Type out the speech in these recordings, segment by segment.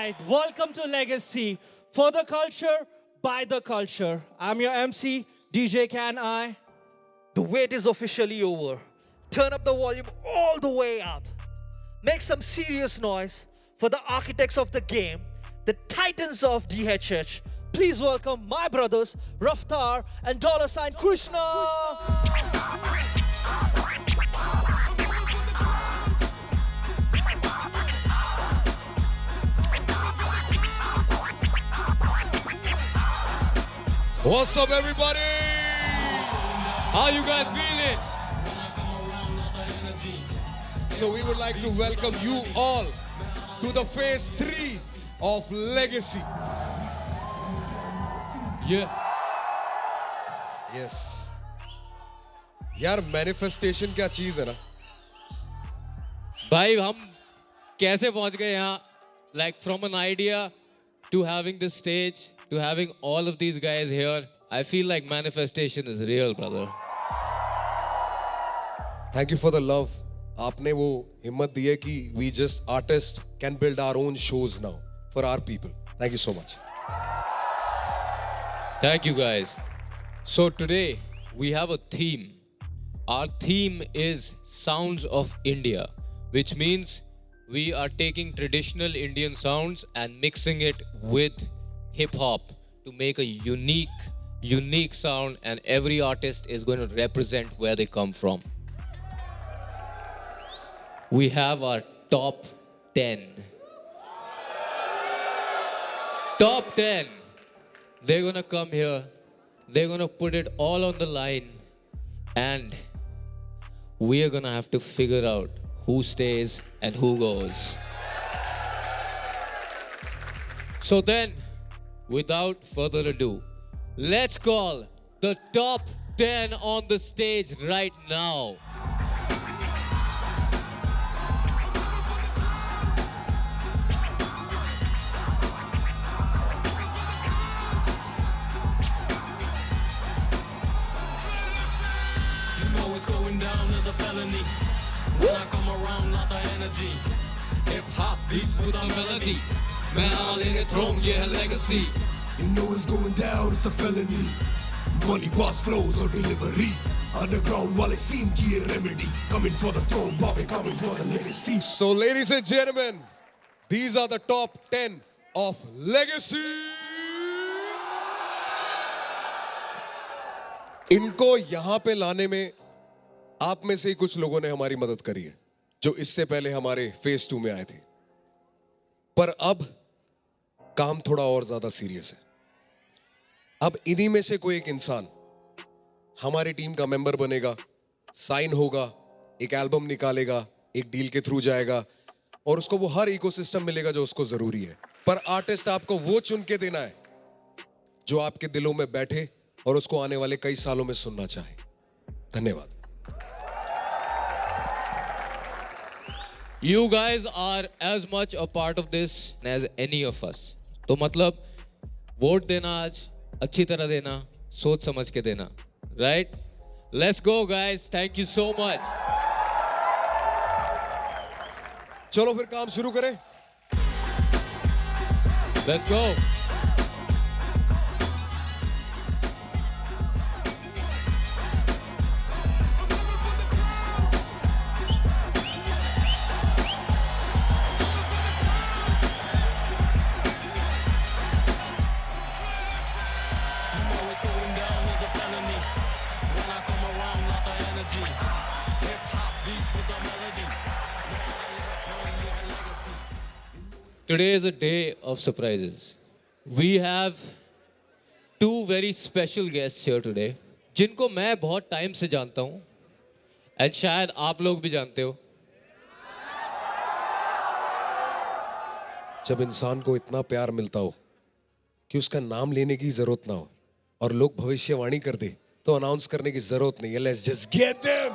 right, welcome to Legacy. For the culture, by the culture. I'm your MC, DJ Can I. The wait is officially over. Turn up the volume all the way up. Make some serious noise for the architects of the game, the titans of DHH. Please welcome my brothers, Raftar and $sign Krishna. What's up, everybody? How you guys feeling? So we would like to welcome you all to the phase 3 of Legacy. Yeah. Yes. यार manifestation क्या चीज है ना? भाई हम कैसे पहुंच गए यहाँ? Like from an idea to having this stage, to having all of these guys here, I feel like manifestation is real, brother. Thank you for the love. आपने वो हिम्मत दी है कि we just artists can build our own shows now for our people. Thank you so much. Thank you guys. So today we have a theme. Our theme is Sounds of India, which means we are taking traditional Indian sounds and mixing it with hip hop to make a unique sound, and every artist is going to represent where they come from. We have our top 10. Top 10. They're going to come here. They're going to put it all on the line. And we are going to have to figure out who stays and who goes. So then, without further ado, let's call the top 10 on the stage right now. When I come around, lot of energy. Hip hop beats with a melody. Man, all in the throne, yeah, legacy. You know it's going down, it's a felony. Money, boss, flows or delivery. Underground, while I seen key remedy. Coming for the throne, Bobby coming for the legacy. So ladies and gentlemen, these are the top 10 of Legacy. इनको यहाँ पे लाने में आप में से ही कुछ लोगों ने हमारी मदद करी है, जो इससे पहले हमारे फेज 2 में आए थे। पर अब काम थोड़ा और ज्यादा सीरियस है। अब इन्हीं में से कोई एक इंसान हमारी टीम का मेंबर बनेगा, साइन होगा, एक एल्बम निकालेगा, एक डील के थ्रू जाएगा और उसको वो हर इकोसिस्टम मिलेगा जो उसको जरूरी है। पर आर्टिस्ट आपको वो चुन के देना है जो आपके दिलों में बैठे और उसको आने वाले कई सालों में सुनना चाहे। धन्यवाद। You guys are as much a part of this as any of us. तो मतलब वोट देना आज अच्छी तरह देना, सोच समझ के देना, right? Let's go, guys. Thank you so much. चलो फिर काम शुरू करें। Let's go. Today is a day of surprises. We have two very special guests here today, जिनको मैं बहुत टाइम से जानता हूँ, and शायद आप लोग भी जानते हो. जब इंसान को इतना प्यार मिलता हो कि उसका नाम लेने की जरूरत ना हो और लोग भविष्यवाणी कर दे तो अनाउंस करने की जरूरत नहीं है। Let's just get them.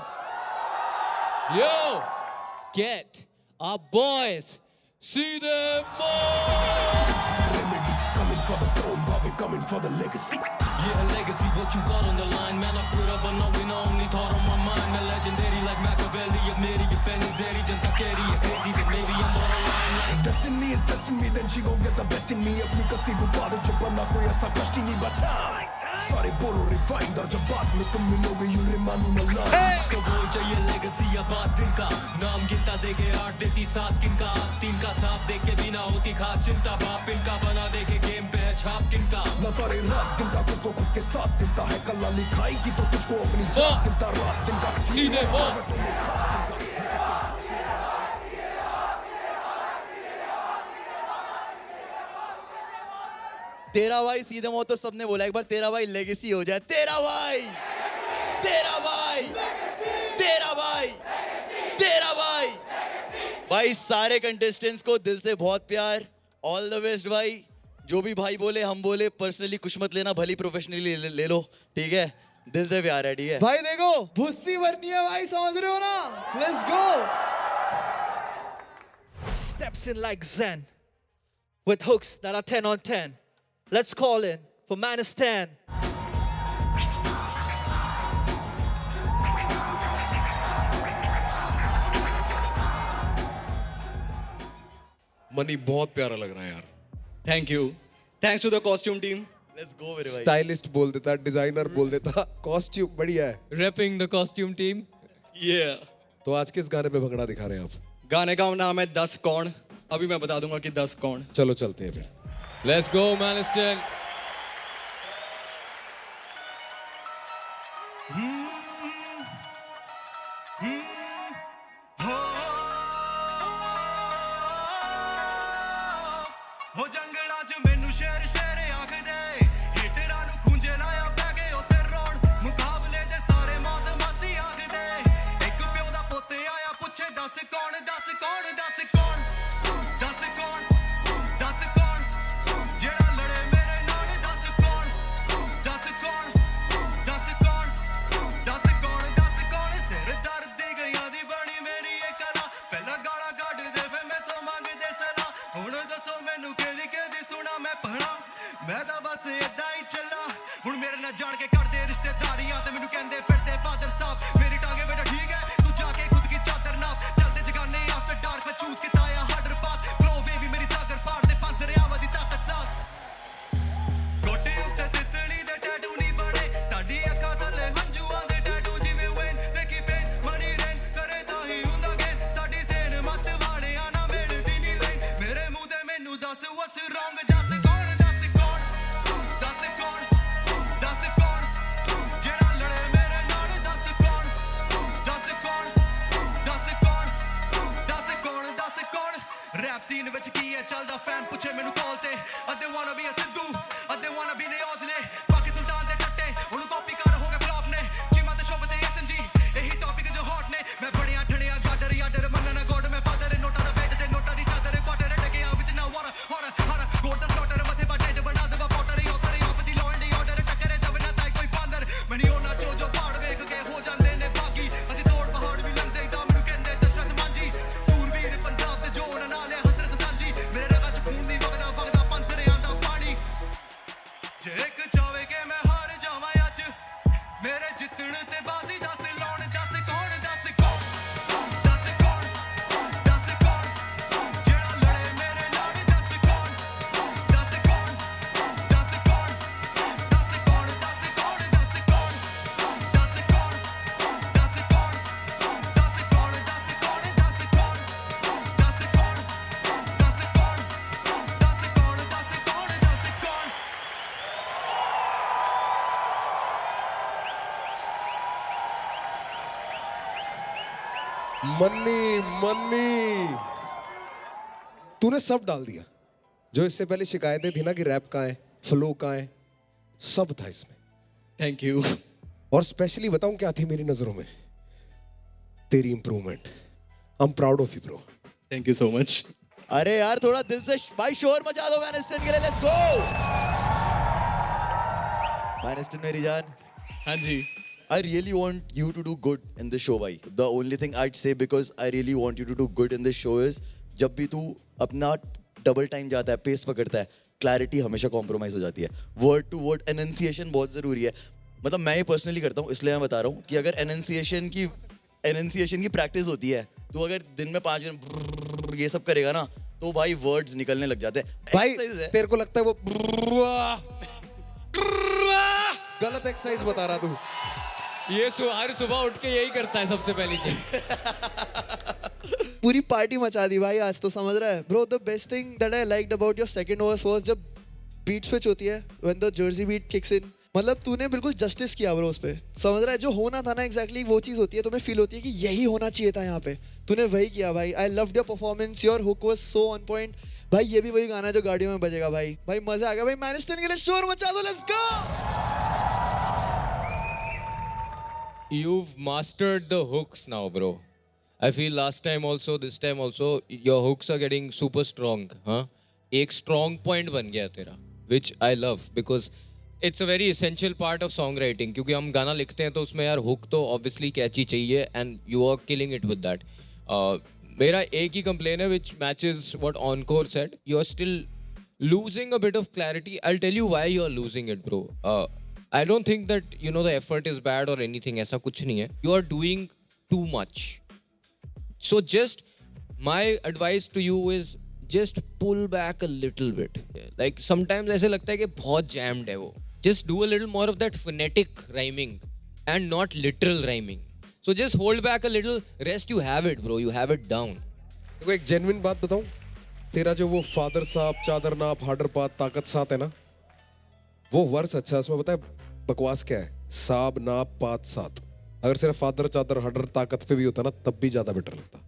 Yo, get our boys. See them more. Remedy coming for the throne, Bobby coming for the legacy. Yeah, legacy, what you got on the line? Man, I put up a no, we only thought on my mind. Man, legendary like Machiavelli, a Mary, a Benazeri, Jantakeri, a crazy that maybe I'm borderline. If destiny is testing me, then and she gon' get the best in me. अपनी कस्ती डुबा दे चुप ना कोई ऐसा कष्ट ही नहीं बचा. सारे बोलो रिफाइंड और जब बाद में तुम मिलोगे you remind me my love. तो बोल चाहिए लेगेसी या बात दिन का नाम गिनता देके 8 देती 7 किनका आस्तीन का सांप देख के भी ना होती खास चिंता बाप इनका बना देखे गेम पे है छाप किनका ना तारे रात दिन का खुद को खुद के साथ गिनता है कल्ला लिखाई की तो तुझको अपनी जात गिनता रात दिन का सीधे वो तेरा भाई सीधे मुंह तो सबने बोला एक बार तेरा भाई लेगेसी हो जाए. तेरा भाई तेरा भाई तेरा भाई तेरा भाई. भाई सारे कंटेस्टेंट्स को दिल से बहुत प्यार. ऑल द बेस्ट भाई. जो भी भाई बोले हम बोले पर्सनली कुछ मत लेना भली प्रोफेशनली ले लो ठीक है. दिल से प्यार है ठीक है. भाई देखो भुस्सी भरनी है भाई समझ रहे हो ना. Let's go. Steps in like Zen with hooks that are 10 on 10. Let's call in for Manistan. Money बहुत प्यारा लग रहा है यार. Thank you. Thanks to the costume team. Let's go मेरे भाई. स्टाइलिस्ट बोल देता, डिजाइनर बोल देता, कॉस्ट्यूम बढ़िया है. repping the costume team. Yeah. तो आज किस गाने पे भंगड़ा दिखा रहे हैं आप? गाने का नाम है 10 कौन. अभी मैं बता दूंगा कि 10 कौन. चलो चलते हैं फिर. Let's go, Maniston. हो जंगलां च मैनू शेर शेर आखदे हिटरां नू खूंजे लाया पै गए उत्ते रोड मुकाबले दे सारे मौत मासी आखदे एक प्यो दा पोते आया पुछे 10 कौन 10 कौन 10 कौन 10 कौन 10 कौन जेड़ा लड़े मेरे नाल 10 कौन 10 कौन 10 कौन 10 कौन 10 कौन सिर दर्द दी गईयां दी बनी मेरी ये कला पहला गाला कढ दे फे मैं तो मंगदे सलाह हुण दसो मैनू केदी सुना मैं पढ़ा मैं तां बस इदां ही चला हुण मेरे नाल जान के करदे रिश्तेदारियां ते मैनू कहंदे फिरदे फादर साहब मेरी टांगे बेटा ठीक है तू जाके खुद की चादर नाप चलते जगाने आफ्टर डार्क में चूज किता या हार्डर पाथ फ्लो बेबी मेरी सागर पार दे पंज दरियावां दी ताकत साथ गोटे उत्ते तितली दे टैटू नहीं बने साडी अक्खां थल्ले हंझूआं दे टैटू जिवें वेन देखी पेन मनी रेन करे तां ही हुंदा गेन साडी सेन मत वाड़ियां ना मिलदी नहीं लाइन मेरे मुंह ते मैनू दस what's wrong 10 कौन 10 कौन 10 कौन 10 कौन जेड़ा लड़े मेरे नाल 10 कौन 10 कौन 10 कौन 10 कौन 10 कौन रैप सीन विच की है चलदा फैन पूछे मैनू कॉल ते अद्धे वाना बी सिद्धू अद्धे वाना बी ने औजले बाकी सुल्तान दे टट्टे ओनू कॉपी कर हो गए फ्लॉप ने चीमा ते शोभ ते एसएमजी यही टॉपिक जो हॉट ने मैं बड़िया ठणिया गाडर याडर मनना गोड मैं फादर नोटा दा बेड ते नोटा दी चादर क्वार्टर टके आ विच ना वारा हर हर गोड दा स्लॉटर मथे बा टेंट बना दवा पॉटर योतर of the law and order टकरे तब ना ताई कोई बांदर मनी ओना जो पहाड़ वेख के हो जांदे ने बागी असी तोड़ पहाड़ भी लंघ जाईदा मैनू कहंदे दशरथ मांझी सूरवीर पंजाब दे जो नाल है हसरत सांझी मेरे रगा च खून दी वगदा वगदा पंथरियां दा पानी जे एक चावे के मैं हार जावां अज मेरे जितण ते बाजी 10 लाउण 10 कौन 10 कौन 10 कौन 10 कौन जेड़ा लड़े मेरे नाल 10 कौन 10 कौन 10 कौन 10 कौन 10 कौन 10 कौन 10 कौन 10 कौन 10 कौन 10 कौन 10 कौन 10 कौन 10 कौन 10 कौन 10 कौन 10 कौन मन्नी मन्नी तूने सब डाल दिया. जो इससे पहले शिकायतें थी ना कि रैप कहाँ है, फ्लो कहाँ है, सब था इसमें. Thank you. और स्पेशली बताऊं क्या थी मेरी नजरों में? तेरी improvement. I am proud of you bro. Thank you so much. अरे यार थोड़ा दिल से भाई शोर मचा दो मैनिस्टन के लिए. Let's go. मैनिस्टन मेरी जान. हाँ जी. I really want you to do good in this show भाई. The only thing I'd say because I really want you to do good in this show is जब भी तू अपना डबल टाइम जाता है, पेस पकड़ता है, क्लैरिटी हमेशा कॉम्प्रोमाइज हो जाती है. वर्ड टू वर्ड एनंसिएशन बहुत ज़रूरी है. मतलब मैं ही पर्सनली करता हूँ इसलिए मैं बता रहा हूँ कि अगर एनंसिएशन की प्रैक्टिस होती है तो अगर दिन में 5 दिन ये सब करेगा ना तो भाई वर्ड्स निकलने लग जाते हैं। भाई Exercise है। तेरे को लगता है वो गलत एक्सरसाइज बता रहा तू। ये हर सुबह उठ के यही करता है सबसे पहली चीज। पूरी पार्टी मचा दी भाई आज तो, समझ रहा है bro. The best thing that I liked about your second verse was जब बीट स्विच होती है, when the jersey beat kicks in, मतलब तूने बिल्कुल जस्टिस किया ब्रो उस पे, समझ रहा है। जो होना था ना एग्जैक्टली वो चीज होती है, तुम्हें फील होती है कि यही होना चाहिए था यहाँ पे, तूने वही किया भाई। I loved your performance, your hook was so on point भाई। ये भी वही गाना है जो गाड़ियों में बजेगा भाई। भाई मजा आ गया भाई। मैनिस्टन के लिए शोर मचा दो, let's go. You've mastered the hooks now, bro. I feel last time also, this time also, your hooks are getting super strong. Huh? एक strong point बन गया तेरा, which I love because it's a very essential part of songwriting. क्योंकि हम गाना लिखते हैं तो उसमें यार hook तो obviously catchy चाहिए, and you are killing it with that. मेरा एक ही complaint है which matches what Encore said. You are still losing a bit of clarity. I'll tell you why you are losing it, bro. I don't think that, you know, the effort is bad or anything. ऐसा कुछ नहीं है. You are doing too much. So just my advice to you is just pull back a little bit. Like sometimes ऐसे लगता है कि बहुत jammed है वो. Just do a little more of that phonetic rhyming and not literal rhyming. So just hold back a little. Rest you have it, bro. You have it down. देखो एक genuine बात बताऊं, तेरा जो वो फादर साहब चादर नाप हार्डर पात ताकत साथ है ना, वो वर्स अच्छा है। उसमें पता है बकवास क्या है? साब नाप पात साथ। अगर सिर्फ फादर चादर हार्डर ताकत पे भी होता ना तब भी ज्यादा बेटर लगता।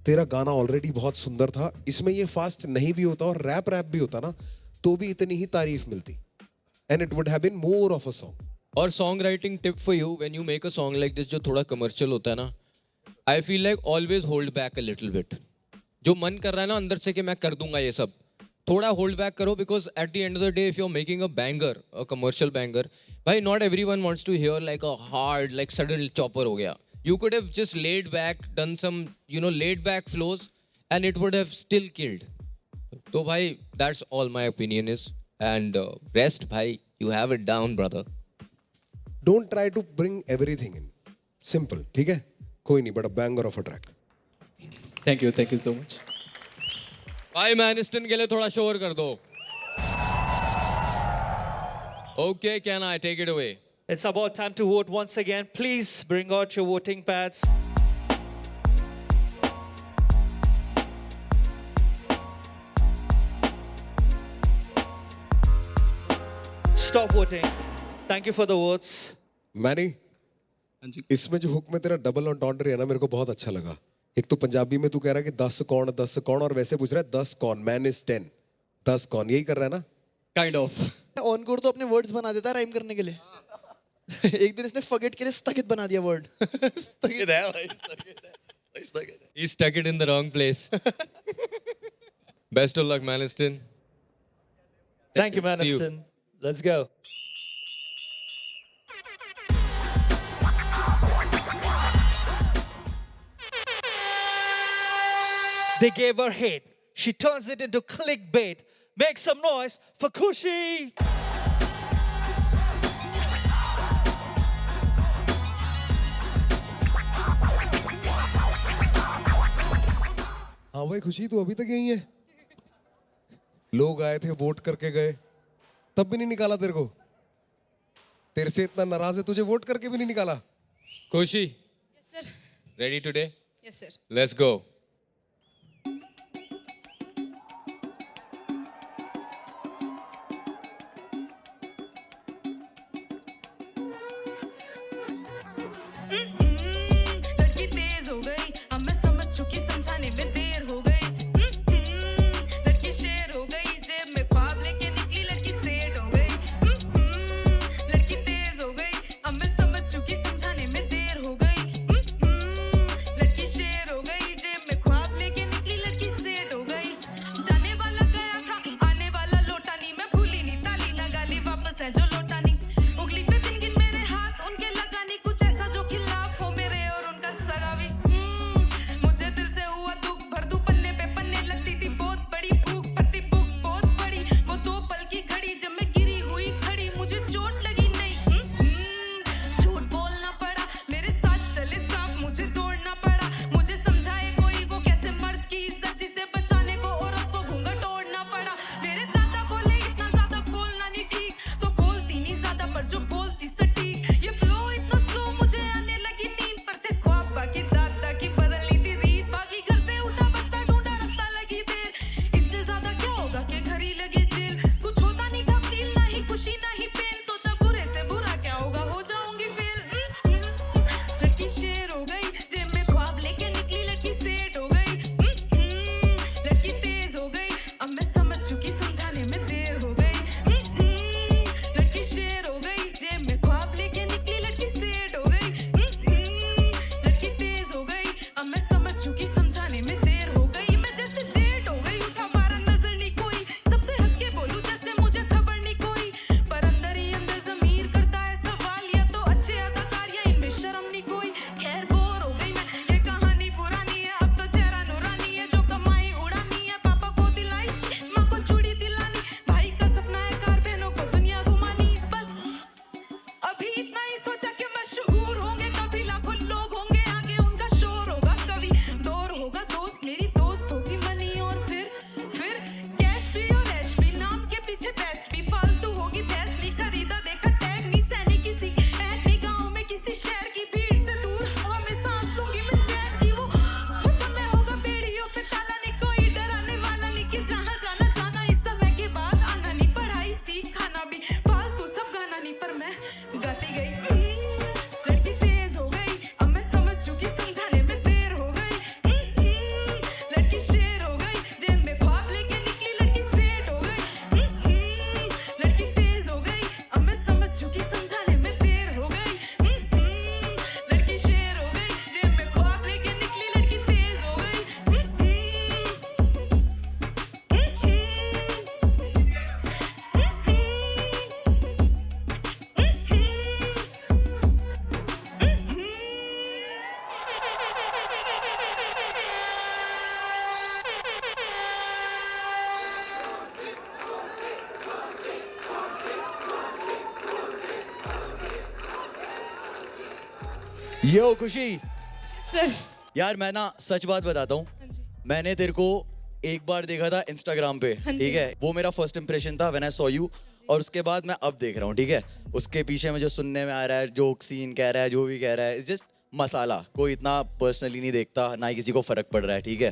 तेरा गाना ऑलरेडी बहुत सुंदर था, इसमें ये फास्ट नहीं भी होता और रैप भी होता ना तो भी इतनी ही तारीफ मिलती, and it would have been more of a song. और song writing tip for you, when you make a song like this जो थोड़ा कमर्शियल होता है ना, I feel like always hold back a little bit. जो मन कर रहा है ना अंदर से कि मैं कर दूंगा ये सब, थोड़ा होल्ड बैक करो, because at the end of the day if you are making a banger, a commercial banger, भाई not everyone wants to hear like a hard like sudden chopper हो गया. You could have just laid back, done some, you know, laid back flows, and it would have still killed. So bhai, that's all my opinion is, and rest bhai, you have it down, brother. Don't try to bring everything in. Simple, ठीक है? कोई नहीं, but a banger of a track. Thank you so much. भाई मैनिस्टन के लिए थोड़ा शोर कर दो. Okay, can I take it away? It's about time to vote once again. Please bring out your voting pads. Stop voting. Thank you for the votes. Many, इसमें जो hook में तेरा डबल एंटॉन्डर है ना, मेरे को बहुत अच्छा लगा. एक तो पंजाबी में तू कह रहा है कि 10 कौन, और वैसे पूछ रहा है 10 कौन, मैन इज 10, 10 कौन, यही कर रहा है ना? Kind of. ऑनकोर तो अपने वर्ड्स बना देता है राइम करने के लिए. एक दिन इसने फॉरगेट के लिए स्थगित बना दिया वर्ड. स्थगित है भाई, स्थगित है भाई, स्थगित है. He stuck it in the wrong place. Best of luck, Maniston. Thank you, Maniston. Let's go. They gave her hate. She turns it into clickbait. Make some noise for Kushi. हाँ भाई खुशी, तू अभी तक यही है? लोग आए थे, वोट करके गए, तब भी नहीं निकाला तेरे को? तेरे से इतना नाराज है, तुझे वोट करके भी नहीं निकाला? Kushi, Yes, sir. ready today? Yes, sir. Let's go. लड़की तेज हो गई, अब मैं समझ चुकी, समझाने में देर हो गई. लड़की शेर हो गई, जेब में ख्वाब लेके निकली, लड़की सेठ हो गई. लड़की तेज हो गई, अब मैं समझ चुकी, समझाने में देर हो गई. लड़की शेर हो गई, जेब में यो खुशी सर यार मैं ना सच बात बताता हूँ, मैंने तेरे को एक बार देखा था इंस्टाग्राम पे, ठीक है, वो मेरा फर्स्ट इंप्रेशन था व्हेन आई सॉ यू, और उसके बाद मैं अब देख रहा हूँ, ठीक है, उसके पीछे में जो सुनने में आ रहा है, जोक सीन कह रहा है, जो भी कह रहा है, इट्स जस्ट मसाला। कोई इतना पर्सनली नहीं देखता, ना ही किसी को फर्क पड़ रहा है, ठीक है,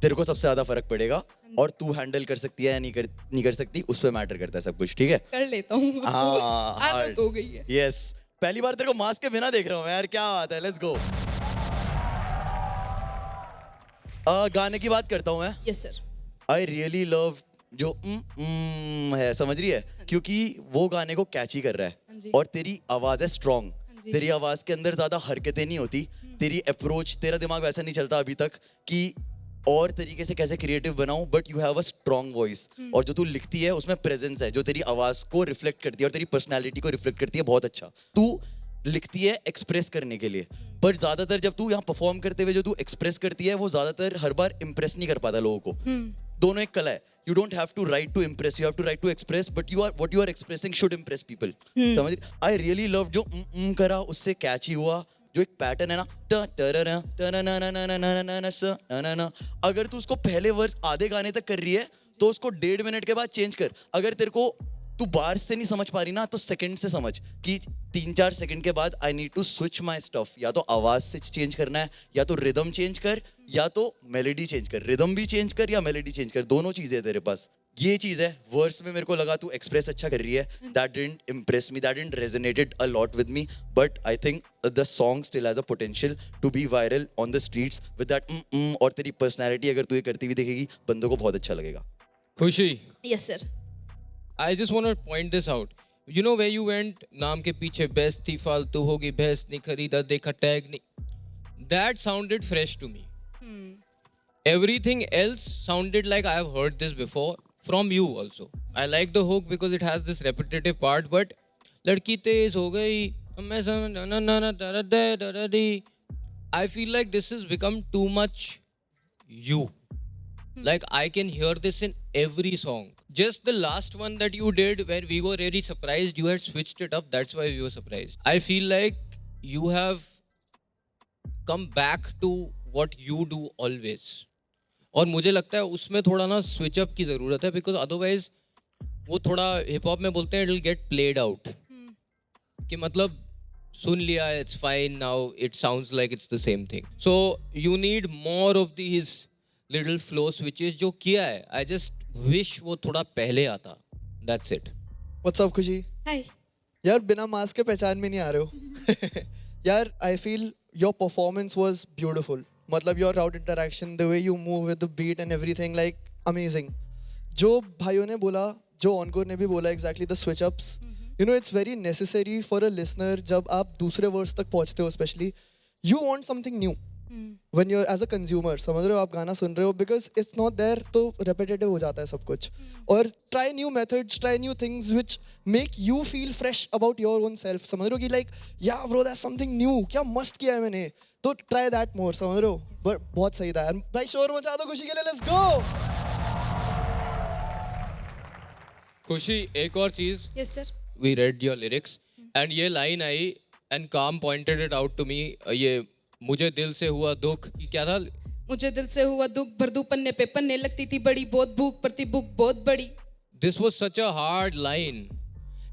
तेरे को सबसे ज्यादा फर्क पड़ेगा, और तू हैंडल कर सकती है या नहीं कर सकती, उस पर मैटर करता है सब कुछ, ठीक है। कर लेता हूँ, हाँ आदत हो गई है। यस, पहली बार तेरे को मास्क के बिना देख रहा हूँ यार, क्या बात है, लेट्स गो। गाने की बात करता हूँ मैं। Yes sir. I really love जो है, समझ रही है, क्योंकि वो गाने को कैची कर रहा है, और तेरी आवाज है स्ट्रॉन्ग, तेरी आवाज के अंदर ज्यादा हरकतें नहीं होती, तेरी अप्रोच, तेरा दिमाग वैसा नहीं चलता अभी तक कि और तरीके से कैसे क्रिएटिव बनाऊं, but you have a strong voice, और जो तू लिखती है उसमें प्रेजेंस है, जो तेरी आवाज को रिफ्लेक्ट करती है और तेरी पर्सनैलिटी को रिफ्लेक्ट करती है, बहुत अच्छा। तू लिखती है एक्सप्रेस करने के लिए, पर ज्यादातर जब तू यहाँ परफॉर्म करते हुए जो तू एक्सप्रेस करती है, वो ज्यादातर हर बार इंप्रेस नहीं कर पाता लोगों को। दोनों एक कला है, you don't have to write to impress, you have to write to express, but you are what you are expressing should impress people, समझ। आई रियली लव जो करा, उससे कैची हुआ, जो एक पैटर्न है ना, अगर तू उसको पहले वर्स आधे गाने तक कर रही है, तो उसको 1.5 मिनट के बाद चेंज कर। अगर तेरे को तू बार से नहीं समझ पा रही ना, तो सेकंड से समझ कि 3-4 सेकंड के बाद I need to switch my stuff, या तो आवाज से चेंज करना है, या तो रिदम चेंज कर, या तो मेलोडी चेंज कर। रिदम भी चेंज कर या मेलोडी चेंज कर, दोनों चीजें है तेरे पास। ये चीज है, वर्स में मेरे को लगा तू एक्सप्रेस अच्छा कर रही है, that didn't impress me, that didn't resonated a lot with me, but I think the song still has a potential to be viral on the streets with that और तेरी पर्सनैलिटी अगर तू ये करती हुई देखेगी, बंदों को बहुत अच्छा लगेगा। खुशी, yes sir. I just want to point this out. You know where you went? नाम के पीछे बेस्ट थी, फालतू होगी, भैंस नहीं खरीदा, देखा टैग नहीं. That sounded fresh to me. Everything else sounded like I have heard this before from you also. I like the hook because it has this repetitive part, but लड़की तेज हो गई, मैं समझ ना ना ना दरा दे दरा दी. I feel like this has become too much you. Like I can hear this in every song. Just the last one that you did where we were really surprised, you had switched it up. That's why we were surprised. I feel like you have come back to what you do always. और मुझे लगता है उसमें थोड़ा ना switch up की ज़रूरत है, बिकॉज अदरवाइज वो थोड़ा हिप हॉप में बोलते हैं it will get played out, कि मतलब सुन लिया, it's fine, now it sounds like it's the same thing. So you need more of these little flow switches. जो किया है, आई जस्ट विश वो थोड़ा पहले आता. That's it. व्हाट्स अप खुशी? हाय। यार बिना मास्क के पहचान में नहीं आ रहे हो. यार I feel your performance was beautiful. मतलब your crowd interaction, the way you move with the beat and everything, like amazing. जो भाइयों ने बोला, जो ऑनकोर ने भी बोला, exactly the switch ups, you know it's very necessary for a listener. जब आप दूसरे वर्ड्स तक पहुंचते हो, specially you want something new when you're as a consumer, समझ रहे हो, आप गाना सुन रहे हो, because it's not there, तो repetitive हो जाता है सब कुछ. और try new methods, try new things which make you feel fresh about your own self. समझ रहे हो कि like yeah bro, that's something new, क्या मस्त किया है मैंने, तो try that more. समझ रहे हो, but बहुत सही था यार. भाई शोर मचा दो खुशी के लिए, let's go. खुशी, एक और चीज. Yes sir. We read your lyrics and ये line I and Kam pointed it out to me. ये मुझे दिल से हुआ दुख, क्या था? मुझे दिल से हुआ दुख, भरदू पन्ने पे पन्ने, लगती थी बड़ी बहुत भूख, पड़ती भूख बहुत बड़ी. This was such a hard line.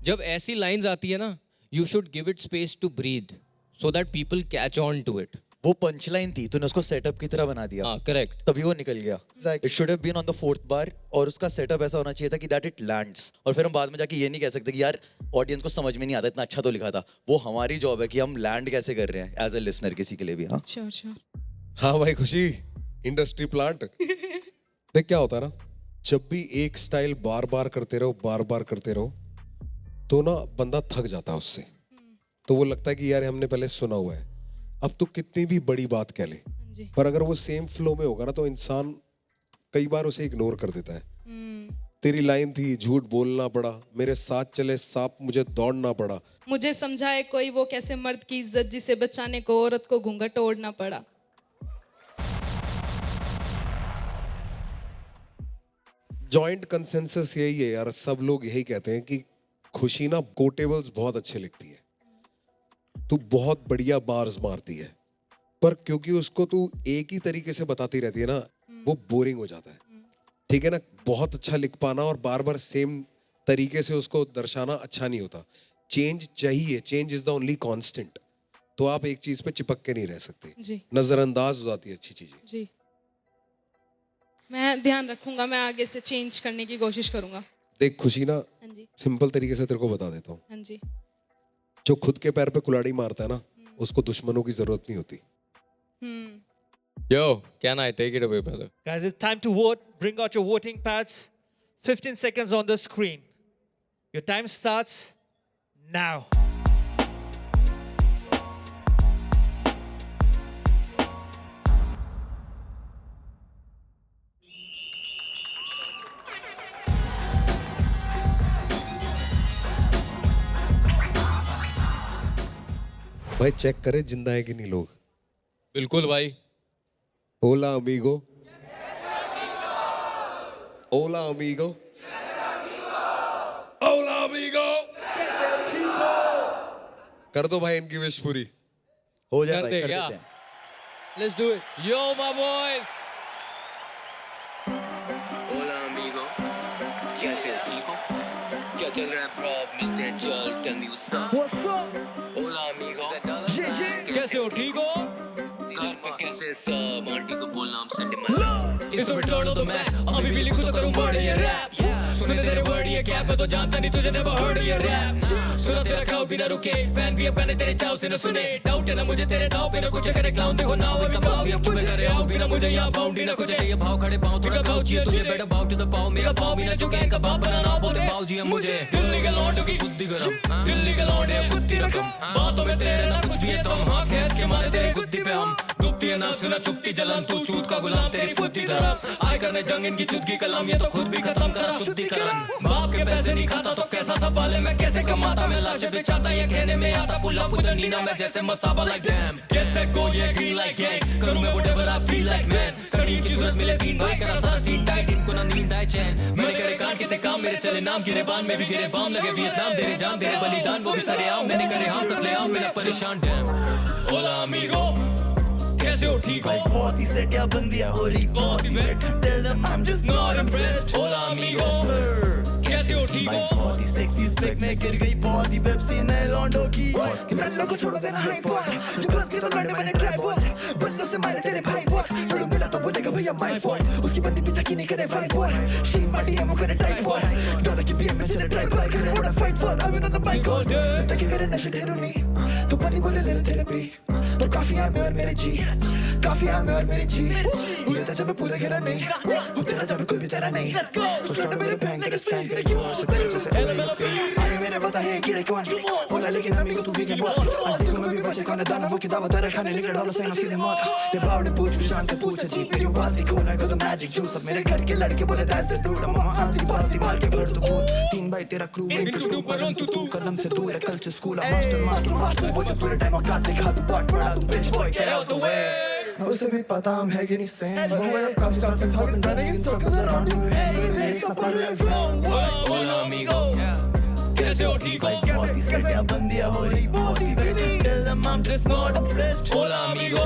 जब ऐसी लाइंस आती है ना, you should give it space to breathe so that people catch on to it. वो पंच लाइन थी, तूने उसको सेटअप की तरह बना दिया. हाँ, करेक्ट. तभी वो निकल गया. Exactly. It should have been on the 4th bar, और उसका सेटअप ऐसा होना चाहिए था कि दैट इट लैंड्स. और फिर हम बाद में जाके ये नहीं कह सकते कि यार ऑडियंस को समझ में नहीं आता, इतना अच्छा तो लिखा था. वो हमारी जॉब है कि हम लैंड कैसे कर रहे हैं एज अ लिसनर किसी के लिए भी. हाँ श्योर श्योर. हाँ भाई खुशी, इंडस्ट्री प्लांट. देख क्या होता है ना, जब भी एक स्टाइल बार बार करते रहो, तो ना बंदा थक जाता है उससे. तो वो लगता है कि यार हमने पहले सुना हुआ है, अब तो कितनी भी बड़ी बात कह ले, पर अगर वो सेम फ्लो में होगा ना, तो इंसान कई बार उसे इग्नोर कर देता है. तेरी लाइन थी, झूठ बोलना पड़ा, मेरे साथ चले सांप, मुझे दौड़ना पड़ा. मुझे समझाए कोई वो कैसे मर्द की इज्जत जिसे बचाने को औरत को घूंघट ओढ़ना पड़ा. जॉइंट कंसेंसस यही है यार, सब लोग यही कहते हैं कि खुशी ना कोटेबल्स बहुत अच्छे लिखती है. तू बहुत बढ़िया बार्स मारती है, पर क्योंकि उसको तू एक ही तरीके से बताती रहती है ना, वो बोरिंग हो जाता है। ठीक है ना, बहुत अच्छा लिख पाना और बार बार सेम तरीके से उसको दर्शाना अच्छा नहीं होता। चेंज चाहिए, change is the only constant. तो आप एक चीज पे चिपक के नहीं रह सकते, जी नजरअंदाज हो जाती है अच्छी चीजें। जी, मैं ध्यान रखूंगा, मैं आगे से चेंज करने की कोशिश करूंगा। देख खुशी ना, हाँ जी सिंपल तरीके से तेरे को बता देता हूँ, हाँ जी। जो खुद के पैर पे कुल्हाड़ी मारता है ना, उसको दुश्मनों की जरूरत नहीं होती। Yo, can I take it away, brother? Guys, it's time to vote. Bring out your voting pads. 15 seconds on the screen. Your time starts now. भाई चेक करे जिंदा है कि नहीं लोग। बिल्कुल भाई। ओला अमीगो, ओला अमीगो, ओला अमीगो। कर दो भाई इनकी विश पूरी। हो जाए कर भाई, दे कर क्या? देते हैं। Let's do it. Yo, my boys. Hola amigo, कैसे हो ठीक हो? क्या चल रहा है ब्रो? मिलते हैं चल, tell me what's up. What's up? Hola amigo, कैसे हो ठीक हो? घर पे कैसे सब? आंटी को बोलना हम संडे मंडे। इस रिटर्न ऑफ द मैच अभी भी लिखूं तो करूं वर्ड ये रैप। सुने तेरे वर्ड ये क्या, मैं तो जानता नहीं तुझे never heard ये रैप। सुना तेरा क्राउड भी ना रुके, फैन भी अब गाने तेरे चाव से न सुने। डाउट है ना मुझे तेरे दाव पे, ना कुछ करे क्लाउन देखो नाउ अभी पाव या मुझे करे आउट भी ना मुझे यहाँ बाउंड ही ना कुछ। ये भाव खड़े पाँव थोड़ा खाओ चिया तुझे बेटा भाव टू द पाव, मेरा पाव भी ना चुके इनका बाप बनाना बोलते पाव जी मुझे। दिल्ली के लौंडों की बुद्धि गरम, दिल्ली के लौंडे कुत्ती रकम, बातों में तेरे ना कुछ भी है तुम, हाँ खैस के मारे तेरे गुद्दी पे हम। गुप्ती है ना सुना चुपती जलन, तू चूत का गुलाम तेरी फुद्दी धर्म। आए करने जंग इनकी चुदगी कलम, ये तो खुद भी खत्म करा शुद्धिकरण। बाप के पैसे नहीं खाता तो कैसा सवाल है, मैं कैसे कमाता, मैं लाश बेचाता ये कहने में आता पुल्ला पुदनीना मैं जैसे Masaba like damn। Get set go ये green like gang, करूँ मैं whatever I feel like man। Study की जरूरत मिले तीन भाई करा सारा सीन टाइट, इनको ना नींद आए चैन। मैंने करे कांड कितने काम मेरे चले नाम, गिरे बान में भी गिरे बाम, लगे वियतनाम तेरे जान तेरे बलिदान वो भी सारे आम। मैंने करे हम तक ले आम, मेरा परेशान डैम। Hola amigo, कैसे हो ठीक हो? बहुत ही सेटिया बंदिया हो रही, बहुत ही better. Tell them I'm just Not impressed। Hola amigo, कैसे हो ठीक हो? बहुत ही सेक्सी स्पेक में गिर गई, बहुत ही पेप्सी नए लॉन्डो की। बल्लो को छोड़ो देना हाई बॉय, ये बस ये तो लड़ने मैंने ट्राई बॉय। बल्लो से मारे तेरे भाई बॉय, लड़ू मिला तो बोलेगा भैया माय फॉल्ट। उसकी बंदी भी थकी नहीं करे फाइट बॉय, शी माटी है वो करे टाइट बॉय। डॉलर की बीएम में चले ट्राई बॉय, करे उड़ा fight for I will on the bike all day. तक करे नशे ढेरों नहीं, तो पति बोले ले ले थेरेपी। तो काफी है मैं और मेरे जी, काफी है मैं और मेरे जी। उड़े था जब पूरा घेरा नहीं, वो तेरा जब कोई भी तेरा नहीं। उस लौटे मेरे बैंक के स्कैन करे क्यों से पहले से अरे मेरे पता है कीड़े कौन बोला, लेकिन अभी को तू भी क्या बोल। आज देखो मैं भी बचे कौन है दाना वो की दावा तेरे खाने निकले डॉलर से ना सीधे मौत। ये बावड़े पूछ शान से पूछ जी मेरी बाल्टी कौन है, को तो मैजिक जूस। अब मेरे घर के लड़के बोले दैट्स द डूड, मामा आंधी बाल्टी मार के भर दो फूल। तीन भाई तेरा क्रू एक टू पर तू कदम से दूर है, कल से स्कूल मास्टर मास्टर मास्टर बोले पूरे टाइम औकात दिखा दू पार्ट पढ़ा तू bitch boy get out the way. उसे भी पता हम है कि नहीं सेम, वो मेरा काफी साल से सब running in circles around you. Hey सफर Hola amigo, कैसे हो ठीक हो? बहुत ही सेटिया बंदिया हो रही, बहुत ही better. Tell them I'm just not obsessed। Hola amigo,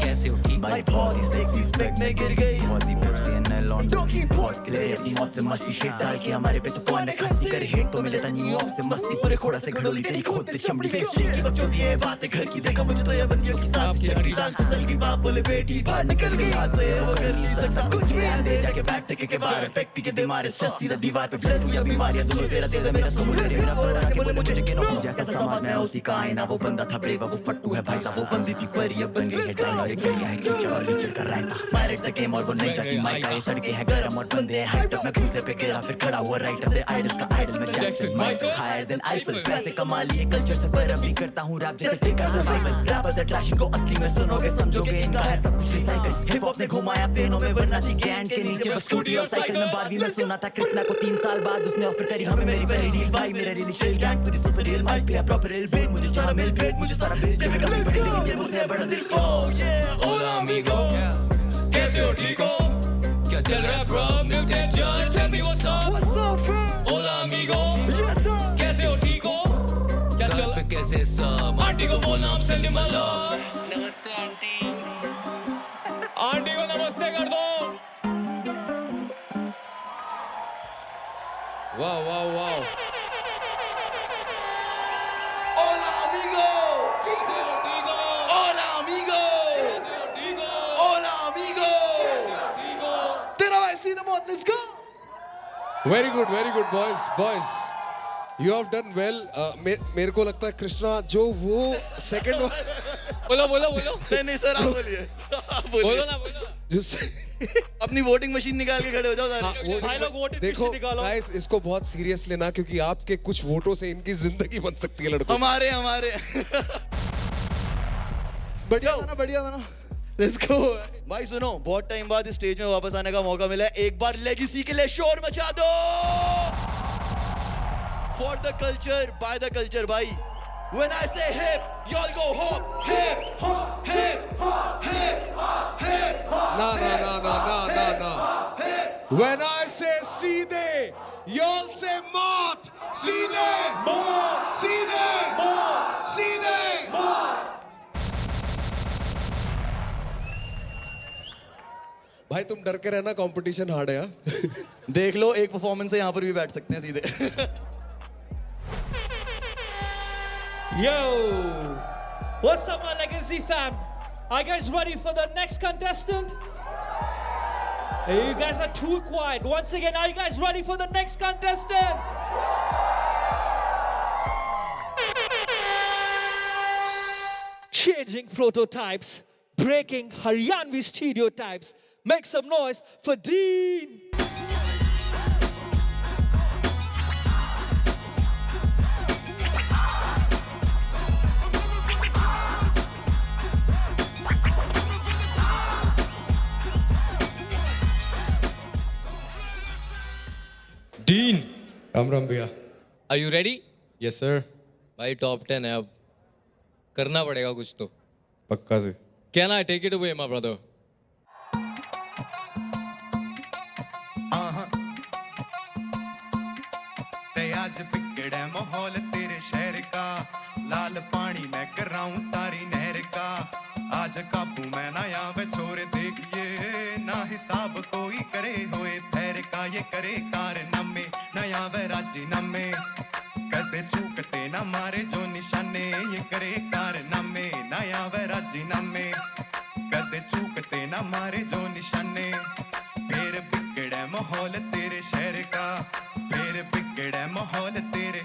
कैसे हो ठीक? भाई बहुत ही सेक्सी स्पेक में गिर गई, बहुत ही पेप्सी है लॉन्डो की। बहुत क्लियर अपनी मौत से मस्ती शेट डाल के हमारे पे तो कौन है खस्ती करे हिट तो मिले था न्यूयॉर्क से मस्ती। पूरे खोड़ा से घड़ोली तेरी खोद ते चमड़ी फेस की बच्चों दी ये बातें घर की। देखा मुझे तो ये बंदियों की सास की चक्री डाल फिसल की। बाप बोले बेटी बाहर निकल गई हाथ से, वो कर नहीं सकता कुछ भी। आंधे जाके बैठ टेके के बाहर पैक पी के दे मारे स्ट्रेस सीधा दीवार पे ब्लड हुई बीमारियां दोनों तेरा तेज है मेरा स्कूल मेरा फर आके बोले मुझे के नो जैसा समाज में उसी का आईना। वो बंदा था ब्रेव वो फट्टू है भाई साहब, वो बंदी थी परी अब बन गई है डायन। और एक गलियां है कीचड़ और लीचड़ कर रहता पायरेट द गेम और वो नहीं जाती माइक आई। सड़कें है गरम और बंदे हैं हाइट अप, मैं घुसे पे गिरा फिर खड़ा हुआ राइट अप। आइडल्स का आइडल मैं Jackson Michael higher than Eiffel. पैसे कमा लिए कल्चर से पर अभी करता हूँ रैप जैसे टेका सर्वाइवल। रैपर्स अट्रैक्शन को असली में सुनोगे समझोगे इनका है सब कुछ रिसाइकल। हिप हॉप ने घुमाया पेनों में वरना थी गैंड के नीचे बस स्कूटी और साइकिल में। बारहवीं में सुना था कृष्णा को 3 साल बाद उसने ऑफर करी हमें मेरी पहली डील। भाई मेरा रियली चिल गैंग पूरी सुपर रियल माइक पे प्रॉपर रियल बेट। मुझे सारा मिल भेद मुझे सारा बिल जब मैं कभी बड़ी लेकिन जब मुझे बड़ा दिल। ओह ये Hola amigo, कैसे हो ठीक हो? क्या चल रहा है bro? मिलते हैं जान, tell me what's up? What's up, friend? Hola amigo, Yes, sir. कैसे हो ठीक हो? क्या चल पे कैसे सब? आंटी को बोलना हम सेंड माय लव। नमस्ते आंटी। आंटी को नमस्ते कर दो। वाह वाह वाह। Hola amigo. Hola amigo. Hola amigo. तेरा भाई सीधा मौत, let's go. Very good boys you have done well. मेरे को लगता है कृष्णा जो वो सेकंड बोलो बोलो बोलो नहीं सर, आप बोलिए, आप बोलो बोलिए। ना बोलो। जिस अपनी वोटिंग मशीन निकाल के खड़े हो जाओ हाँ, सारे। भाई लोग वोटिंग देखो मशीन निकालो। गाइस, इसको बहुत सीरियस लेना क्योंकि आपके कुछ वोटों से इनकी जिंदगी बन सकती है लड़कों। हमारे बढ़िया था ना लेट्स गो। भाई सुनो, बहुत टाइम बाद इस स्टेज में वापस आने का मौका मिला है। एक बार लेगेसी के लिए शोर मचा दो। For the culture by the culture भाई। When I say hip, y'all go hop, hip, hop, hip, hop, hip, hop, hip, hop. ना। When I say सीधे, y'all say मौत। सीधे, सीधे। भाई तुम डर के रहना, कंपटीशन हार्ड है। देख लो, एक परफॉर्मेंस से यहाँ पर भी बैठ सकते हैं सीधे। Yo, what's up, my Legacy fam? Are you guys ready for the next contestant? You guys are too quiet. Once again, are you guys ready for the next contestant? Changing prototypes, breaking Haryanvi stereotypes. Make some noise for Dean. Dean, Ram भैया। Are you ready? Yes sir. भाई top 10 है, अब करना पड़ेगा कुछ तो। पक्का से। क्या ना, take it away my brother. आज बिगड़े माहौल तेरे शहर का, लाल पानी मैं कर रहा हूँ तारी नहर का। आज काबू मैं ना आवे छोरे देखिए, ना हिसाब कोई करे होए ठहर का। ये करे कारनामे ना आवे राजीनामे, कदे चूकते ना मारे जो निशाने। ये करे कारनामे ना आवे राजीनामे, कदे चूकते ना मारे जो निशाने। फिर बिगड़े माहौल तेरे शहर का, फिर बिगड़े माहौल तेरे।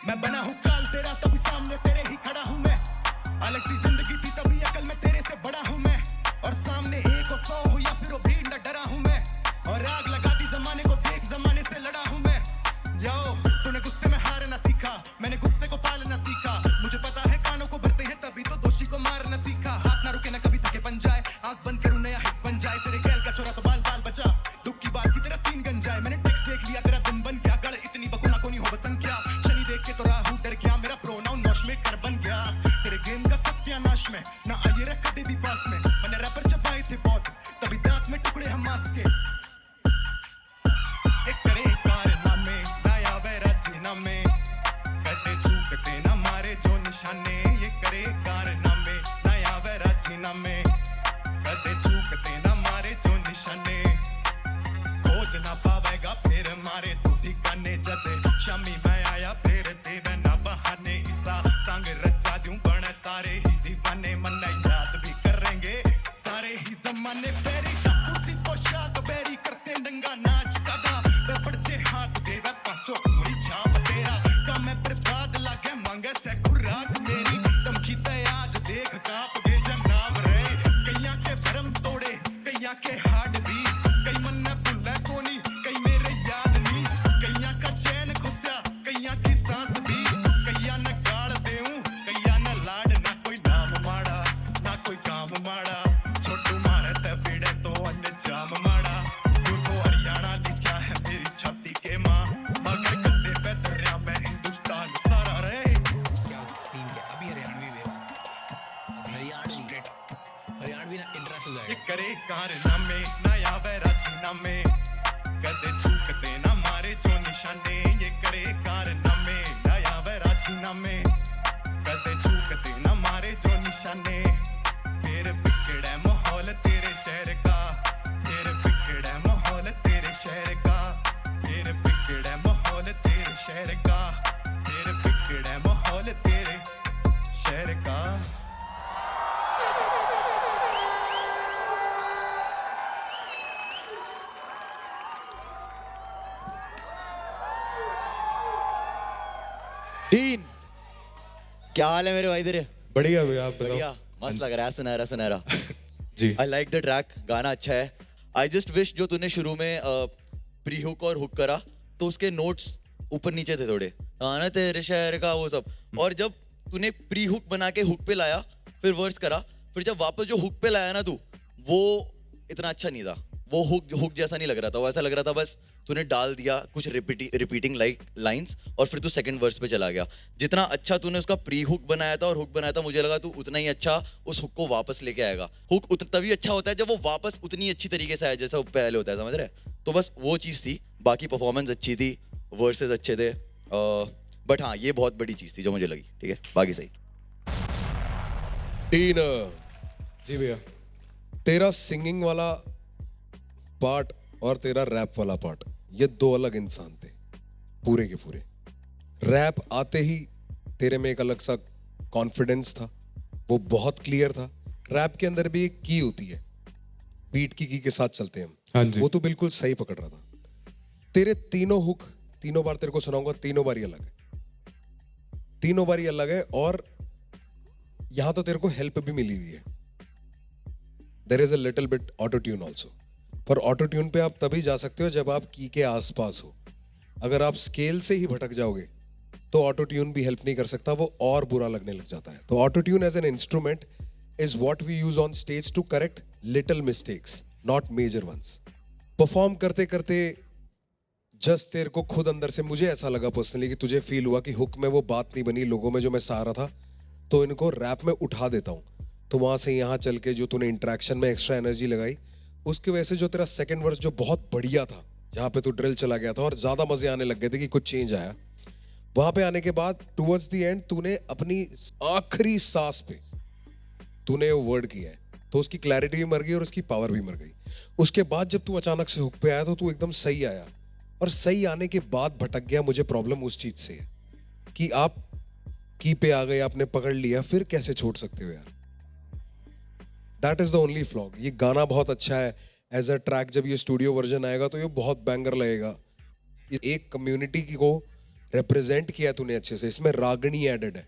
मैं बना हूँ काल तेरा, तभी सामने तेरे ही खड़ा हूँ मैं। अलग सी जिंदगी थी तभी अकल में तेरे से बड़ा हूँ मैं। और सामने 1 और 100 हो या फिर वो भीड़, न डरा हूँ मैं। और आग लगा दी जमाने को, देख जमाने से लड़ा हूँ मैं। यो तूने गुस्से में हारना सीखा, मैंने गुस्से को पालना सीखा। मुझे पता है कानों को भरते हैं तभी तो दोषी को मारना सीखा। हाथ ना रुके ना कभी थके बन जाए, आंख बंद करूँ नया हिट बन जाए। तेरे गैल का छोरा तो बाल बाल बचा, दुख की बात की तेरा सीन गन जाए। मैंने टेक्स्ट देख लिया तेरा दिन बन गया, गड़ इतनी बकुना को नहीं हो बसंख्या। शनि देख के तो राहु डर गया, मेरा प्रोनाउन नौश में कर बन गया। तेरे गेम का सत्यानाश में ना आइए रे कभी भी पास में। मैंने रैपर चबाए थे बहुत, तभी दांत में टुकड़े हम मांस के। एक करे कारनामे ना आवे राजीनामे, कदे चूकते ना मारे जो निशाने। ये करे कारनामे ना आवे राजीनामे, कदे चूकते ना मारे जो निशाने। खोज ना पावेगा फिर मारे तू ठिकाने। जद शामी मैं आया फिर देवे ना बहाने। ईसा संग रचा दूं बने सारे ही दीवाने। मन याद भी करेंगे सारे ही जमाने। फेरी टापू सी पोशाक बेरी करते नंगा नाच कागा। बड़चे हाथ देवे पांचों मुड़ी छाप तेरा। का मैं बर्बाद लागे मांगे से खुराक मेरी। धमकी ते आज देख कांप गए जनाब रे। कईया के भरम तोड़े, कईया के हार्ट बीट। कई मन ने भुला कोनी, कई मेरे याद नहीं। कईया का चैन खुस्या, कईया की सांस भी। कईया ने गाल देऊं, कईया ने लाड। ना कोई नाम माड़ा, ना कोई काम माड़ा। छोटू मारे ते बिड़े तो अन्य जाम माड़ा। तू तो हरियाणा लिखा है मेरी छाती के माँ। मगर कंधे पे दरिया में हिंदुस्तान सारा रे। ये करे कारनामे ना आवे राजीनामे, कदे चूकते ना मारे जो निशाने। ये करे कारनामे ना आवे राजीनामे, कदे चूक डीन, क्या हाल है मेरे भाई तेरे? बढ़िया भैया, आप बताओ। बढ़िया, मस्त लग रहा है, सुनहरा सुनहरा। जी। आई लाइक द ट्रैक, गाना अच्छा है। आई जस्ट विश जो तूने शुरू में प्री हुक और हुक करा तो उसके नोट्स ऊपर नीचे थे थोड़े, आना तेरे शहर का वो सब, और जब तूने प्री हुक बना के हुक पे लाया फिर वर्स करा, फिर जब वापस जो हुक पे लाया ना तू, वो इतना अच्छा नहीं था। वो हुक जैसा नहीं लग रहा था, वो ऐसा लग रहा था बस तूने डाल दिया कुछ रिपीटिंग लाइंस और फिर तू सेकंड वर्स पे चला गया। जितना अच्छा तूने उसका प्री हुक बनाया था और हुक बनाया था, मुझे लगा तू उतना ही अच्छा उस हुक को वापस लेके आएगा। हुक तभी अच्छा होता है जब वो वापस उतनी अच्छी तरीके से आए जैसा वो पहले होता है, समझ रहे? तो बस वो चीज़ थी, बाकी परफॉर्मेंस अच्छी थी, वर्सेस अच्छे थे, बट हाँ ये बहुत बड़ी चीज़ थी जो मुझे लगी। ठीक है, बाकी सही। डीन, जी भैया। तेरा सिंगिंग वाला पार्ट और तेरा रैप वाला पार्ट, ये दो अलग इंसान थे पूरे के पूरे। रैप आते ही तेरे में एक अलग सा कॉन्फिडेंस था, वो बहुत क्लियर था। रैप के अंदर भी एक की होती है, बीट की के साथ चलते हैं हम। हाँ जी। वो तो बिल्कुल सही पकड़ रहा था। तेरे तीनों हुक, तीनों बार तेरे को सुनाऊंगा, तीनों बार ही अलग है, तीनों बार ही अलग है। और यहां तो तेरे को हेल्प भी मिली हुई है। There is a little bit auto tune also, पर ऑटो ट्यून पे आप तभी जा सकते हो जब आप की के आसपास हो। अगर आप स्केल से ही भटक जाओगे तो ऑटो ट्यून भी हेल्प नहीं कर सकता, वो और बुरा लगने लग जाता है। तो auto tune as an instrument is what we use on stage to correct little mistakes, not major ones. Perform करते करते जस्ट तेरे को खुद अंदर से, मुझे ऐसा लगा पर्सनली कि तुझे फील हुआ कि हुक में वो बात नहीं बनी लोगों में जो मैं चाह रहा था, तो इनको रैप में उठा देता हूँ। तो वहां से यहाँ चल के जो तूने इंटरेक्शन में एक्स्ट्रा एनर्जी लगाई, उसकी वजह से जो तेरा सेकंड वर्स जो बहुत बढ़िया था, जहाँ पे तू ड्रिल चला गया था और ज्यादा मजे आने लग गए थे कि कुछ चेंज आया, वहां पे आने के बाद टुवर्ड्स द एंड तूने अपनी आखिरी सांस पे तूने वो वर्ड किया है, तो उसकी क्लैरिटी भी मर गई और उसकी पावर भी मर गई। उसके बाद जब तू अचानक से हुक पे आया तो तू एकदम सही आया, और सही आने के बाद भटक गया। मुझे प्रॉब्लम उस चीज से है कि आप की पे आ गए, आपने पकड़ लिया, फिर कैसे छोड़ सकते हो यार? That is the only flog. ये गाना बहुत अच्छा है एज अ ट्रैक, जब ये स्टूडियो वर्जन आएगा तो ये बहुत बैंगर लगेगा। एक कम्युनिटी को रिप्रेजेंट किया तूने अच्छे से, इसमें रागनी एडेड है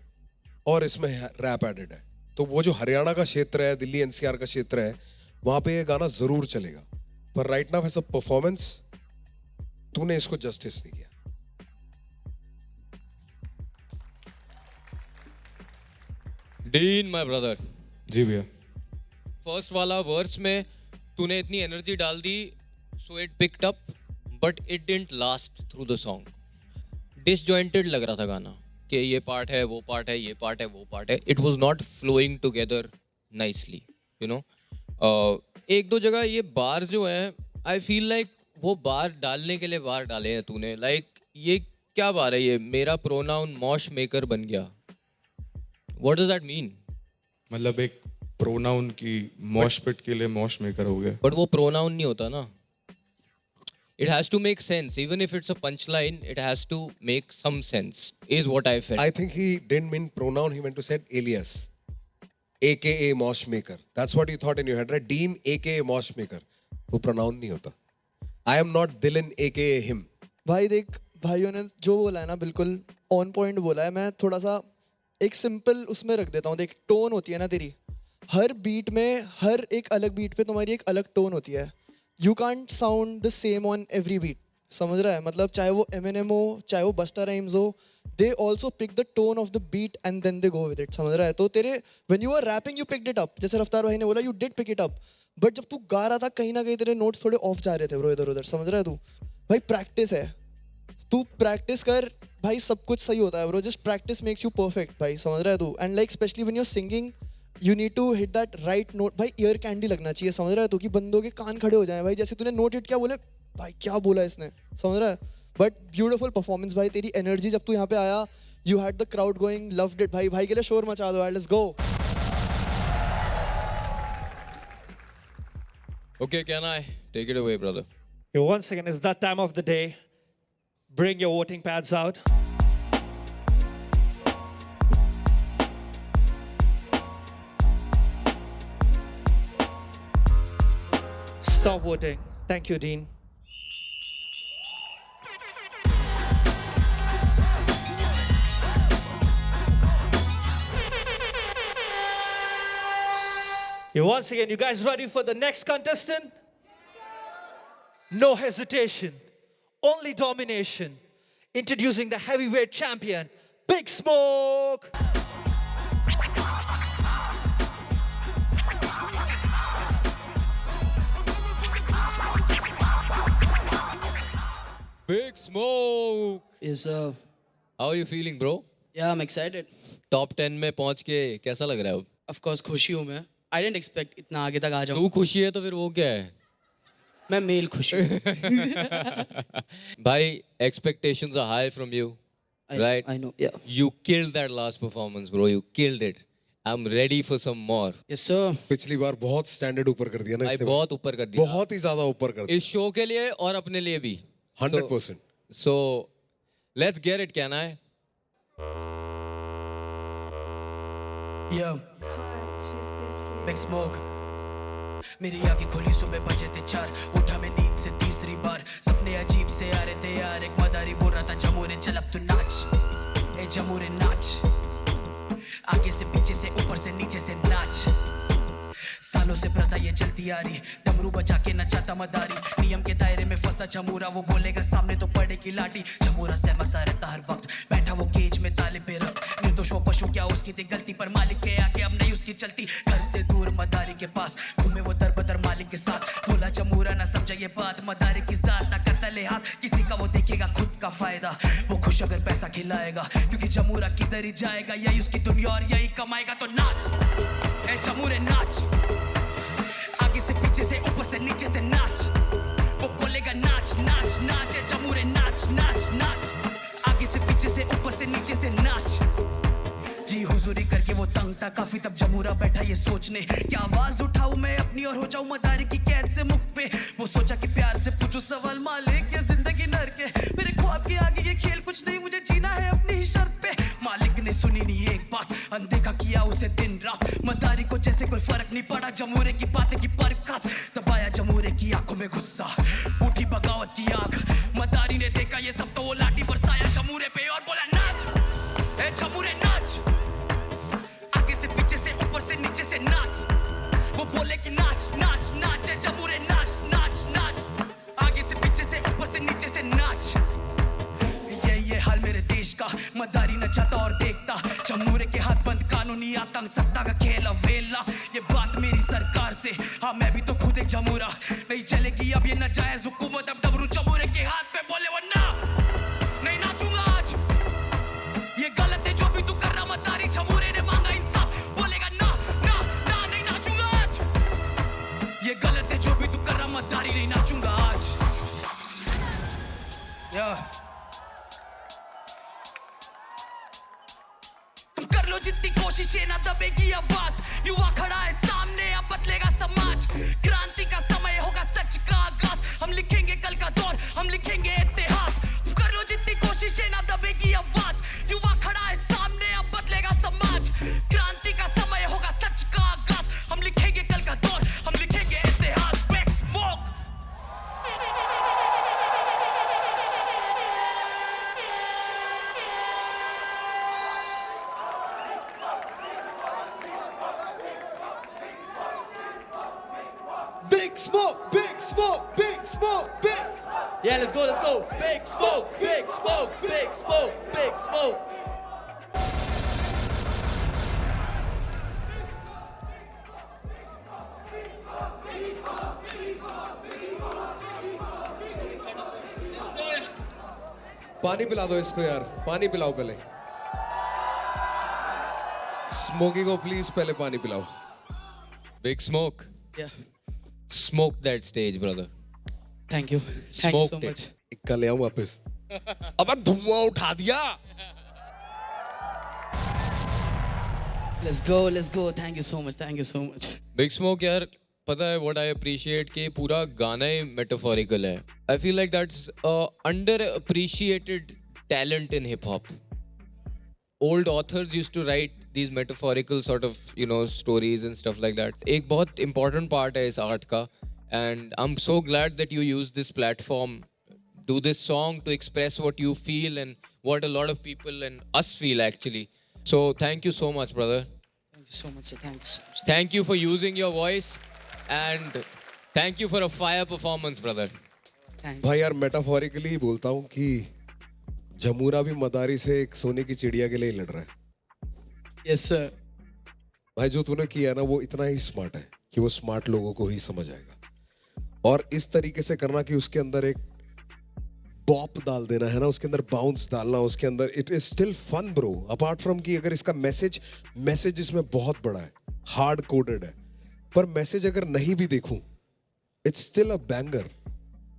और इसमें रैप एडेड है। तो वो जो हरियाणा का क्षेत्र है, दिल्ली एनसीआर का क्षेत्र है, वहां पे ये गाना जरूर चलेगा। पर right now as a performance तूने इसको जस्टिस नहीं किया। डीन माय ब्रदर, जी भैया। फर्स्ट वाला वर्स में तूने इतनी एनर्जी डाल दी, so it picked up, but it didn't last through the song. Disjointed लग रहा था गाना कि ये पार्ट है, वो पार्ट है, ये पार्ट है, वो पार्ट है। It was not flowing together nicely, you know. एक दो जगह ये बार जो है, आई फील लाइक वो बार डालने के लिए बार डाले हैं तूने। लाइक ये क्या बार है, ये मेरा प्रोनाउन मॉश मेकर बन गया। What does that mean? मतलब एक प्रोनाउन की मॉश पिट के लिए मॉश मेकर हो गया। बट वो प्रोनाउन नहीं होता ना। It has to make sense. Even if it's a punchline, it has to make some sense, is what I felt. I think he didn't mean pronoun, he meant to say alias. AKA Mosh Maker. That's what you thought in your head, right? Dean AKA Mosh Maker. वो pronoun नहीं होता. I am not Dylan AKA him. भाई देख, भाइयों ने जो बोला है ना बिल्कुल ऑन पॉइंट बोला है। मैं थोड़ा सा एक सिंपल उसमें रख देता हूँ। देख, टोन होती है ना तेरी, हर बीट में, हर एक अलग बीट पे तुम्हारी एक अलग टोन होती है। You can't sound the same on every beat, समझ रहा है? मतलब चाहे वो Eminem हो, चाहे वो बस्टा राइम्स हो, they also pick the tone of the beat and then they go with it, समझ रहा है? तो तेरे when you are rapping you picked it up, जैसे रफ्तार भाई ने बोला you did pick it up, but जब तू गा रहा था कहीं ना कहीं तेरे नोट्स थोड़े ऑफ जा रहे थे ब्रो, इधर उधर, समझ रहा है? तू भाई प्रैक्टिस है, तू प्रैक्टिस कर भाई, सब कुछ सही होता है bro. Just practice makes you perfect भाई, समझ रहा है तू? And like specially when you are singing you need to hit that right note भाई। ईयर कैंडी लगना चाहिए, समझ रहा है तू? कि बंदों के कान खड़े हो जाए भाई, जैसे तूने नोट हिट किया, बोले भाई क्या बोला इसने, समझ रहा है? बट ब्यूटीफुल परफॉर्मेंस भाई, तेरी एनर्जी जब तू यहाँ पे आया, you had the crowd going, loved it भाई। भाई के लिए शोर मचा दो, let's go. Okay, can I take it away, brother? Yo, once again, it's that time of the day. Bring your voting pads out. Stop voting. Thank you, Dean. Yeah, once again, you guys ready for the next contestant? No hesitation, only domination. Introducing the heavyweight champion, Big Smoke. Big Smoke. Yes, How are you feeling, bro? yeah, I'm excited. Top 10 में पहुंच के कैसा लग रहा है अब? Of course, खुशी हूँ मैं. I didn't expect इतना आगे तक आ जाऊँ. तू खुशी है तो फिर वो क्या है? मैं मेल खुशी हूँ. भाई, expectations are high from you, right? I know. Yeah. You killed that last performance, bro. You killed it. I'm ready for some more. Yes, sir. पिछली बार बहुत स्टैंडर्ड ऊपर कर दिया ना भाई इसने बार। बहुत ऊपर कर दिया. बहुत ही ज्यादा ऊपर कर दिया इस शो के लिए और अपने लिए भी. 100%। So, let's get it, can I? Yeah. Big Smoke. मेरी आंखें खुली सुबह बजे थे 4. उठा मैं नींद से तीसरी बार. सपने अजीब से आ रहे थे यार. एक मदारी बोल रहा था जमूरे चल अब तू नाच. ए जमूरे नाच. आगे से पीछे से ऊपर से नीचे से नाच. सालों से प्रथा ये चलती आ रही. डमरू बजा के नचाता मदारी. नियम के दायरे में फंसा जमूरा. वो बोलेगा सामने तो पड़ेगी लाठी. जमूरा सहमा सा रहता हर वक्त. बैठा वो केज में ताले पे रख. निर्दोष वो पशु क्या उसकी थी गलती पर मालिक के आगे अब नहीं उसकी चलती. घर से दूर मदारी के पास घूमे वो दर बदर मालिक के साथ. बोला जमूरा ना समझा ये बात. मदारी की जात ना करता लिहाज किसी का. वो देखेगा खुद का फायदा. वो खुश अगर पैसा खिलाएगा क्योंकि जमूरा किधर ही जाएगा. यही उसकी दुनिया और यही कमाएगा. तो नाच ए जमूरे नाच. आगे से पीछे से ऊपर से नीचे से नाच. वो बोलेगा नाच नाच नाच. ए जमूरे नाच नाच नाच. आगे से पीछे से ऊपर से नीचे से नाच. जी हुजूरी करके वो तंग था काफी. तब जमूरा बैठा ये सोचने क्या आवाज उठाऊं मैं अपनी और हो जाऊं मदारी की कैद से मुक्त पे. वो सोचा कि प्यार से पूछूं सवाल मालिक ये जिंदगी नर के. मेरे ख्वाब के आगे ये खेल कुछ नहीं. मुझे जीना है अपनी ही शर्त पे. मालिक ने सुनी नहीं एक बात. अनदेखा किया उसे दिन रात. मदारी को जैसे कोई फर्क नहीं पड़ा. जमूरे की बातें की पर खास. दबाया जमूरे की आंखों में गुस्सा. उठी बगावत की आग. मदारी ने देखा ये सब तो वो लाठी बरसाया जमूरे पे और बोला नाच ए जमूरे नाच. आगे से पीछे से ऊपर से नीचे से नाच. वो बोले कि नाच नाच नाच. ए जमूरे नाच नाच नाच. आगे से पीछे से ऊपर से नीचे से नाच. ये हाल मेरे देश का. मदारी नचाता और देखता. जमूरे के हाथ बंद कानूनी आतंक सत्ता का खेल अवेला. ये बात मेरी सरकार से. हाँ मैं भी तो खुद एक जमूरा. नहीं चलेगी अब ये नाजायज हुकूमत. अब डमरू जमूरे के हाथ पे बोले वरना नहीं नाचूंगा आज. ये गलत है जो भी तू कर रहा मदारी. जमूरे ने मांगा इंसाफ. बोलेगा ना ना ना नहीं नाचूंगा आज. ये गलत है जो भी तू कर रहा मदारी. नहीं नाचूंगा आज. कर लो जितनी कोशिशें ना दबेगी आवाज. युवा खड़ा है सामने अब बदलेगा समाज. क्रांति का समय होगा सच का आगाज. हम लिखेंगे कल का दौर हम लिखेंगे इतिहास. कर लो जितनी कोशिशें ना दबेगी आवाज. युवा खड़ा है सामने अब बदलेगा समाज. क्रांति का समय होगा सच का आगाज. हम लिखेंगे कल का दौर हम लिखेंगे इतिहास. Big Smoke. Big Smoke, Big Smoke, Big Smoke, Big. Yeah, let's go, let's go. Big Smoke, Big Smoke, Big Smoke, Big Smoke. पानी पिला दो इसको यार. पानी पिलाओ पहले. स्मोकी को प्लीज पहले पानी पिलाओ. Big Smoke. Yeah. Smoke that stage, brother. Thank you. Thank you so Smoked it. much. इक्का ले आऊं वापस. अब धुआं उठा दिया. Let's go, let's go. Thank you so much. Thank you so much. Big Smoke यार, पता है what I appreciate कि पूरा गाना ही metaphorical है. I feel like that's underappreciated talent in hip hop. Old authors used to write these metaphorical sort of, you know, stories and stuff like that. एक बहुत important part है इस art का. And I'm so glad that you use this platform, do this song to express what you feel and what a lot of people and us feel actually. So thank you so much, brother. so much, sir. Thank you so much. Thank you for using your voice, and thank you for a fire performance, brother. Thank भाई यार metaphorically बोलता हूँ कि जमूरा भी मदारी से एक सोने की चिड़िया के लिए लड़ रहा है. you. Yes, sir. भाई जो तूने किया ना वो इतना ही स्मार्ट है कि वो स्मार्ट लोगों को ही समझ आएगा. और इस तरीके से करना कि उसके अंदर एक बॉप डाल देना है ना, उसके अंदर बाउंस डालना, उसके अंदर it is still fun bro. Apart from कि अगर इसका मैसेज इसमें बहुत बड़ा है, हार्ड कोडेड है, पर मैसेज अगर नहीं भी देखूं, it's still a banger.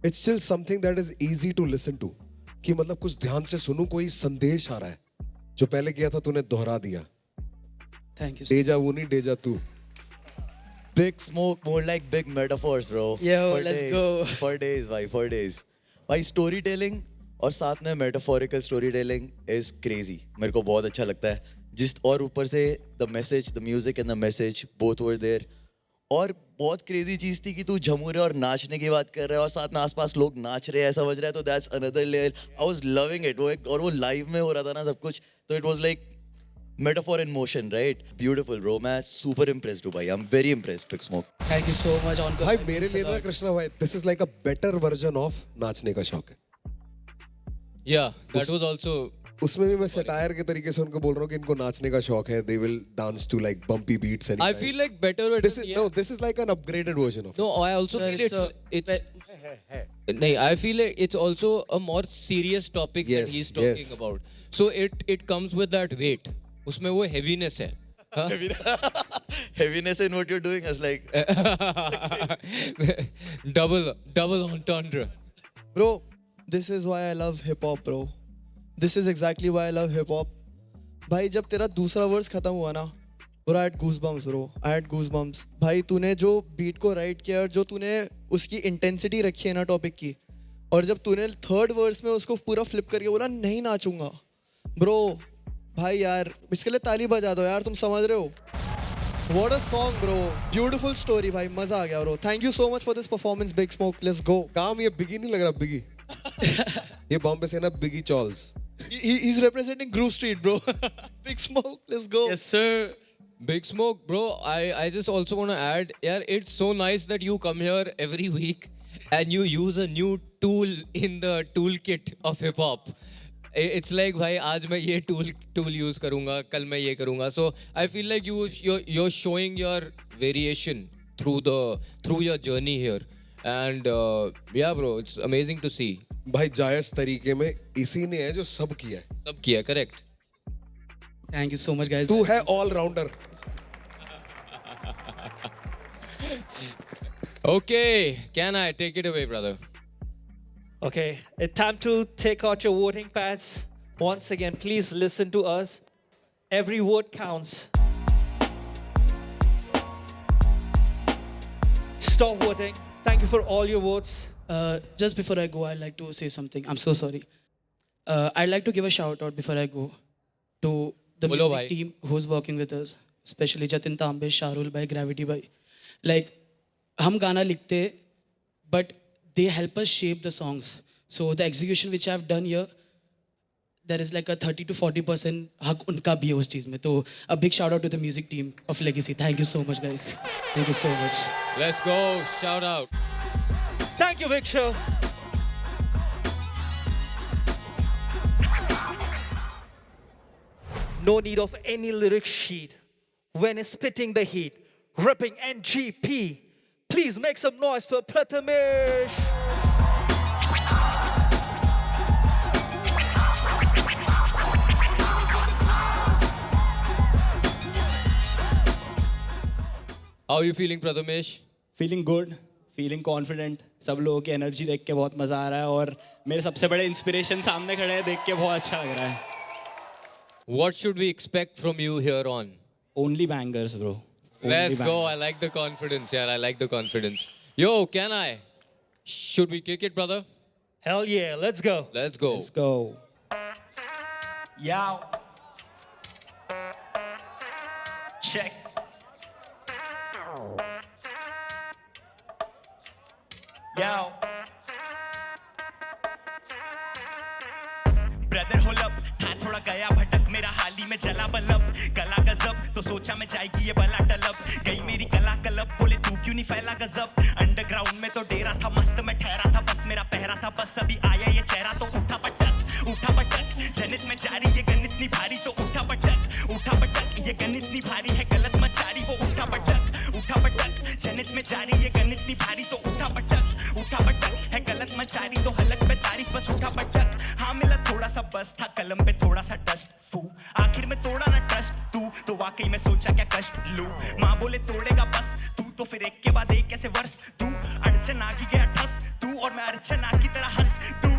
It's still something that is easy to listen to. कि मतलब कुछ ध्यान से सुनूं, कोई संदेश आ रहा है. जो पहले किया था तूने दोहरा दिया. Thank you, sir. डेजा वो नहीं डेजा तू. Big smoke, more like big metaphors, bro. Yo, For let's days, go. For days, भाई, for days. भाई स्टोरी टेलिंग और साथ में metaphorical story telling is crazy. मेरे को बहुत अच्छा लगता है. और ऊपर से the message, the music and the message both were there. और बहुत क्रेजी चीज थी कि तू झमूरे और नाचने की बात कर रहा है और साथ में आसपास लोग नाच रहे हैं समझ रहा है, तो that's another layer. I was loving it. और वो लाइव में हो रहा था ना सब कुछ, तो it was like metaphor in motion, right? Beautiful, bro. मैं super impressed हूँ भाई. I'm very impressed, Big Smoke. Thank you so much. On भाई मेरे लिए ना कृष्णा भाई, this is like a better version of नाचने का शौक है. Yeah, that was also. उसमें भी मैं सटायर के तरीके से उनको बोल रहा हूँ कि इनको नाचने का शौक है. They will dance to like bumpy beats. I feel like better. This is like an upgraded version of it. No, I also Sir, feel it's. No, I feel like it's also a more serious topic Yes, that he's talking yes. about. So it comes with that weight. उसमें वो heaviness है. Huh? Heaviness in what you're doing is like double entendre. Bro, this is why I love hip hop, bro. This is exactly why I love hip hop. भाई जब तेरा दूसरा verse खत्म हुआ ना, bro, I had goosebumps, bro. I had goosebumps. भाई तूने जो बीट को राइट किया और जो तूने उसकी इंटेंसिटी रखी है ना टॉपिक की, और जब तूने थर्ड वर्स में उसको पूरा फ्लिप करके बोला नहीं नाचूंगा, ब्रो भाई यार इसके लिए ताली बजा दो यार. तुम समझ रहे हो? What a song, bro. Beautiful story, भाई मजा आ गया, bro. Thank you so much for this performance, Big Smoke. Let's go. काम ये बिगी नहीं लग रहा. बिगी ये बॉम्बे से ना बिगी chawls. He's representing Groove Street, bro. Big Smoke, let's go. Yes, sir. Big Smoke, bro. I just also want to add, yeah, it's so nice that you come here every week and you use a new tool in the toolkit of hip hop. It's like, भाई आज मैं ये tool use करूँगा, कल मैं ये करूँगा. So I feel like you're showing your variation through your journey here, and yeah, bro, it's amazing to see. भाई जायज तरीके में इसी ने है जो सब किया है. सब किया, correct. Thank you so much, guys. तू है all rounder. Okay, can I take it away, brother? Okay, it's time to take out your voting pads. Once again, please listen to us. Every vote counts. Stop voting. Thank you for all your votes. Just before I go, I'd like to say something. I'm so sorry. I'd like to give a shout out before I go to the Bolo music bhai. team who's working with us, especially Jatin Tambe, Sharul bhai, Gravity bhai. Like, हम गाना लिखते, but they help us shape the songs. So the execution which I've done here, there is like a 30 to 40% हक उनका भी है उस चीज में. तो a big shout out to the music team of Legacy. Thank you so much, guys. Thank you so much. Let's go, shout out. Thank you, Big Show. No need of any lyric sheet when it's spitting the heat. Ripping NGP. Please make some noise for Prathamesh. How are you feeling, Prathamesh? Feeling good, feeling confident. सब लोगों की energy देख के बहुत मज़ा आ रहा है और मेरे सबसे बड़े इंस्पिरेशन सामने खड़े हैं, देख के बहुत अच्छा लग रहा है. What should we expect from you here on? Only bangers, bro. Let's go. I like the confidence. Yeah, I like the confidence. Yo, can I? Should we kick it, brother? Hell yeah, let's go. Let's go. Let's go. Yow. Check. Yow. Brother, hold up. था थोड़ा गया भटक मेरा हाल ही में जला bulb गला गजब तो सोचा मैं जाएगी ये बला टलब गई मेरी कला कलब बोले तू क्यों नहीं फैला गजब अंडरग्राउंड में तो डेरा था मस्त मैं ठहरा था बस मेरा पहरा था बस अभी आया ये चेहरा तो उठा पटक जनित में जारी ये गणित नहीं भारी तो उठा पटक ये गणित नहीं भारी है गलत मचारी वो उठा पटक जनित में जारी ये गणित नहीं भारी तो उठा पटक है गलत मचारी तो हलक पे तारीफ बस उठा पटक हाँ मिला थोड़ा सा बस था कलम पे थोड़ा सा डस्ट फू आखिर में तोड़ा ना ट्रस्ट तू तो वाकई में सोचा क्या कष्ट लू माँ बोले तोड़ेगा बस तू तो फिर एक के बाद एक कैसे वर्ष तू अड़चन आ गया ठस तू और मैं अड़चन आ की तरह हंस तू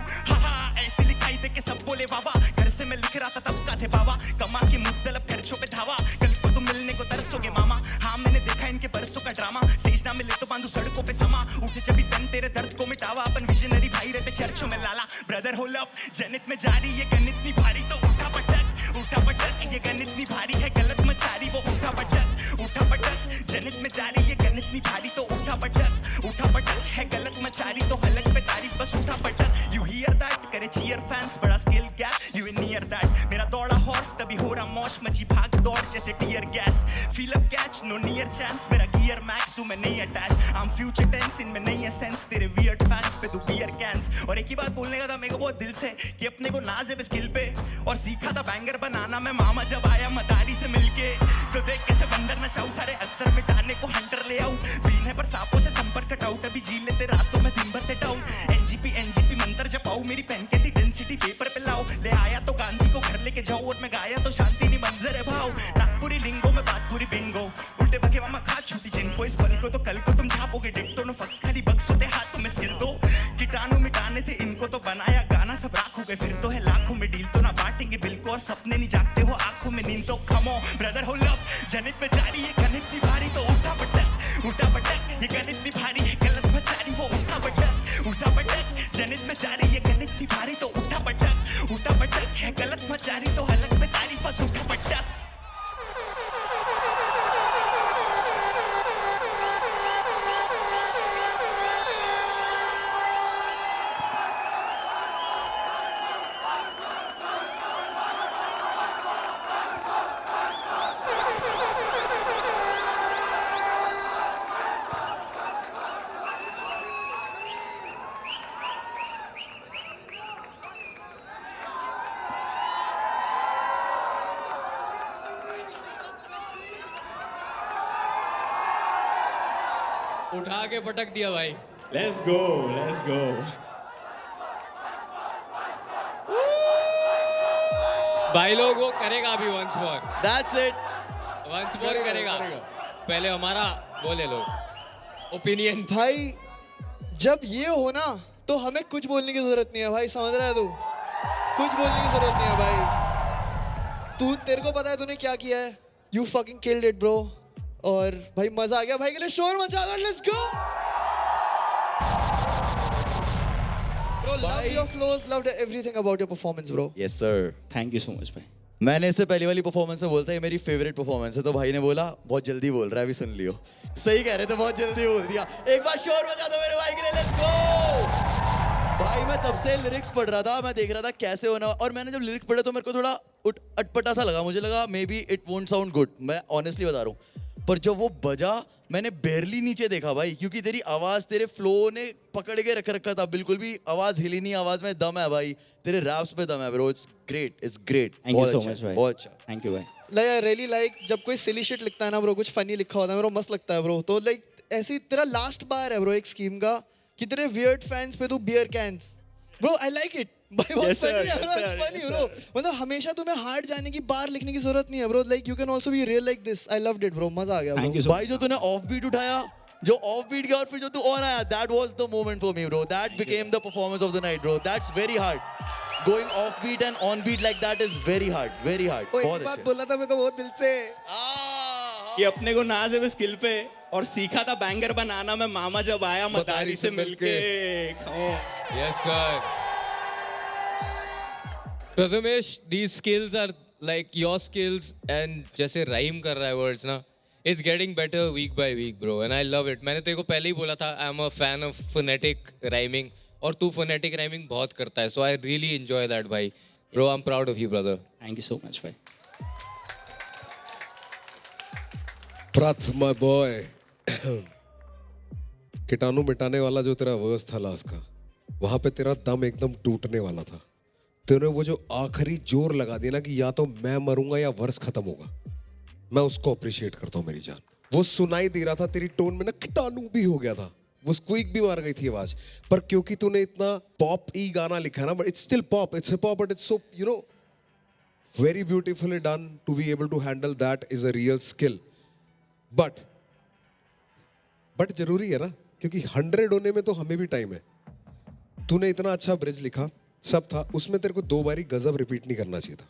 ऐसी लिखाई दे के सब बोले वावा घर से मैं लिख रहा था तब का थे बाबा कमा के मुख्तलिफ खर्चों पे धावा कल को तुम मिलने को तरसोगे मामा हाँ मैंने देखा इनके बरसों का ड्रामा स्टेज ना मिले तो बांधू सड़कों पे समा उठे जब भी पेन तेरे दर्द को मिटावा अपन विजनरी भाई रहते चर्चों में लाला ब्रदर हो लव जनित में जारी ये गणित नहीं भारी तो उठा पटक ये गणित नहीं भारी है गलत मचारी वो उठा पटक जनित में जारी ये गणित नहीं भारी तो उठा पटक है गलत मचारी तो हलक पे तारीफ बस उठा पटक यू हियर दैट करे चीयर फैंस बड़ा skill gap you in near that मेरा दौड़ा हॉर्स तभी हो रहा मौज मची भाग दौड़ जैसे tear gas feel up catch no near chance मेरा गियर मैक्स हूं मैं नहीं attach I am future tense इनमें नहीं है सेंस तेरे वियर्ड फैंस पे तू बियर कैंस और एक ही बात बोलने का था मेरे को बहुत दिल से कि अपने को नाज है स्किल पे और सीखा था बैंगर बनाना मैं मामा जब आया मदारी से मिलके तो देख कैसे बंदर न चाहूं सारे अत्तर मिटाने को हंटर ले आऊं बीन है पर सांपों से संपर्क कटाउट अभी जी लेते रातों में दिन भर ते डाउन एनजीपी मंत्र जपाऊं मेरी पेन कहती डेंसिटी पेपर पे लाओ ले आया तो गांधी को घर लेके जाओ और मैं गाया तो शांति नहीं मंजर है भाव नागपुरी लिंगो में बात पूरी बिंगो उल्टे भगे मामा खा छूटी जिनको इस पल को तो कल को तुम झापोगे डिक्टो नो फक्स खाली बक्स होते हाथों में स्किल दो कीटाणु मिटाने थे इनको तो बनाया गाना सब राखोगे फिर तो है लाखों में डील तो ना बांटेंगे बिल को और सपने नहीं जागते हो आंखों में नींद तो खमो ब्रदर हो लव जनित में जारी ये गणित नहीं भारी तो उठा पटक ये गणित नहीं भारी है गलत मचारी वो उठा पटक जनित में जारी ये गणित नहीं भारी तो उठा पटक है गलत मचारी तो हलक पे तारी बस उठा पटक उठा के पटक दिया भाई लेट्स गो भाई लोग वो करेगा अभी वंस मोर दैट्स इट करेगा पहले हमारा बोले लो ओपिनियन भाई जब ये हो ना तो हमें कुछ बोलने की जरूरत नहीं है भाई समझ रहा है तू कुछ बोलने की जरूरत नहीं है भाई तू तेरे को पता है तूने क्या किया है you fucking killed it bro और भाई मजा आ गया भाई के लिए शोर मचा दो let's go bro love your flows loved everything about your performance bro yes sir thank you so much भाई मैंने इससे पहली वाली परफॉर्मेंस में बोलता है ये मेरी फेवरेट परफॉर्मेंस है तो भाई ने बोला बहुत जल्दी बोल रहा है अभी सुन लियो सही कह रहे थे बहुत जल्दी बोल दिया एक बार शोर मचा दो मेरे भाई के लिए लेट्स गो भाई मैं तब से लिरिक्स पढ़ रहा था मैं देख रहा था कैसे होना और मैंने जब लिरिक्स पढ़े तो मेरे को थोड़ा अटपटा सा लगा मुझे लगा may be it won't sound good मैं ऑनेस्टली बता रहा हूँ पर जब वो बजा मैंने बेरली नीचे देखा भाई क्योंकि तेरी आवाज तेरे फ्लो ने पकड़ के रखा था बिल्कुल भी आवाज हिली नहीं आवाज में दम है भाई तेरे रैप्स पे दम है bro it's great thank you so much भाई बहुत अच्छा थैंक यू भाई लाइक आई रियली लाइक जब कोई सिली शिट लिखता है ना ब्रो कुछ फनी लिखा होता है मेरे को मस्त लगता है ब्रो तो लाइक ऐसी तेरा लास्ट बार है ब्रो एक स्कीम का कि तेरे वियर्ड फैंस पे तू beer cans bro I like it भाई बहुत फनी है ब्रो इट्स फनी ब्रो मतलब हमेशा तुम्हें हार्ड जाने की बार लिखने की जरूरत नहीं है bro like you can also be real like this I loved it bro मजा आ गया ब्रो भाई जो तूने ऑफ बीट उठाया जो ऑफ बीट गया और फिर जो तू ऑन आया that was the moment for me bro that became the performance of the night bro that's very hard going off beat and on beat like that is very hard बहुत एक बात बोलना था मेरे को बहुत दिल से ये अपने को नाज है स्किल पे और सीखा था बैंगर बनाना मैं मामा जब आया मदारी से मिलके yes sir Prathamesh these skills are like your skills and जैसे राइम कर रहा है वर्ड्स ना it's getting better week by week bro and I love it मैंने तेरे को पहले ही बोला था I'm a fan of phonetic rhyming और तू phonetic rhyming बहुत करता है so I really enjoy that भाई Bro, I'm proud of you, brother. Thank you so much, bhai. Prath, my boy. कीटाणु मिटाने वाला जो तेरा वर्स था लास्ट का, वहां पे तेरा दम एकदम टूटने वाला था. तूने वो जो आखिरी जोर लगा दिया ना कि या तो मैं मरूंगा या वर्स खत्म होगा, मैं उसको अप्रिशिएट करता हूँ मेरी जान. वो सुनाई दे रहा था तेरी टोन में ना, कीटाणु भी हो गया था, वो स्क्वीक भी मार गई थी आवाज. पर क्योंकि तूने इतना पॉप ई गाना लिखा है ना, but it's still pop, it's hip hop, but it's so very beautifully done. To be able to handle that is a real skill. But जरूरी है ना, क्योंकि 100 होने में तो हमें भी टाइम है. तूने इतना अच्छा ब्रिज लिखा, सब था, उसमें तेरे को 2 बारी गजब रिपीट नहीं करना चाहिए था.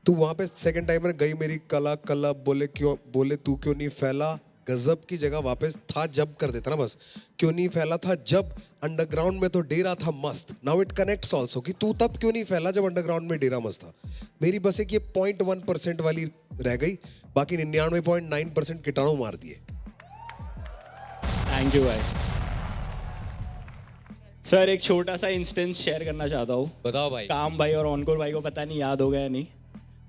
तू वहां पे सेकंड टाइम में गई मेरी कला कला बोले तू क्यों नहीं फैला, गजब की जगह वापस था जब कर देता ना बस. क्यों नहीं फैला था जब अंडरग्राउंड में तो डेरा था मस्त. नाउ इट कनेक्ट्स ऑल्सो कि तू तब क्यों नहीं फैला जब अंडरग्राउंड में डेरा मस्त था. मेरी बस एक ये 0.1% वाली रह गई, बाकी 99.9% कीटाणु मार दिए. थैंक यू भाई. सर एक छोटा सा इंस्टेंस शेयर करना चाहता हूँ. बताओ भाई. काम भाई और ऑनकोर भाई को पता नहीं याद होगा या नहीं.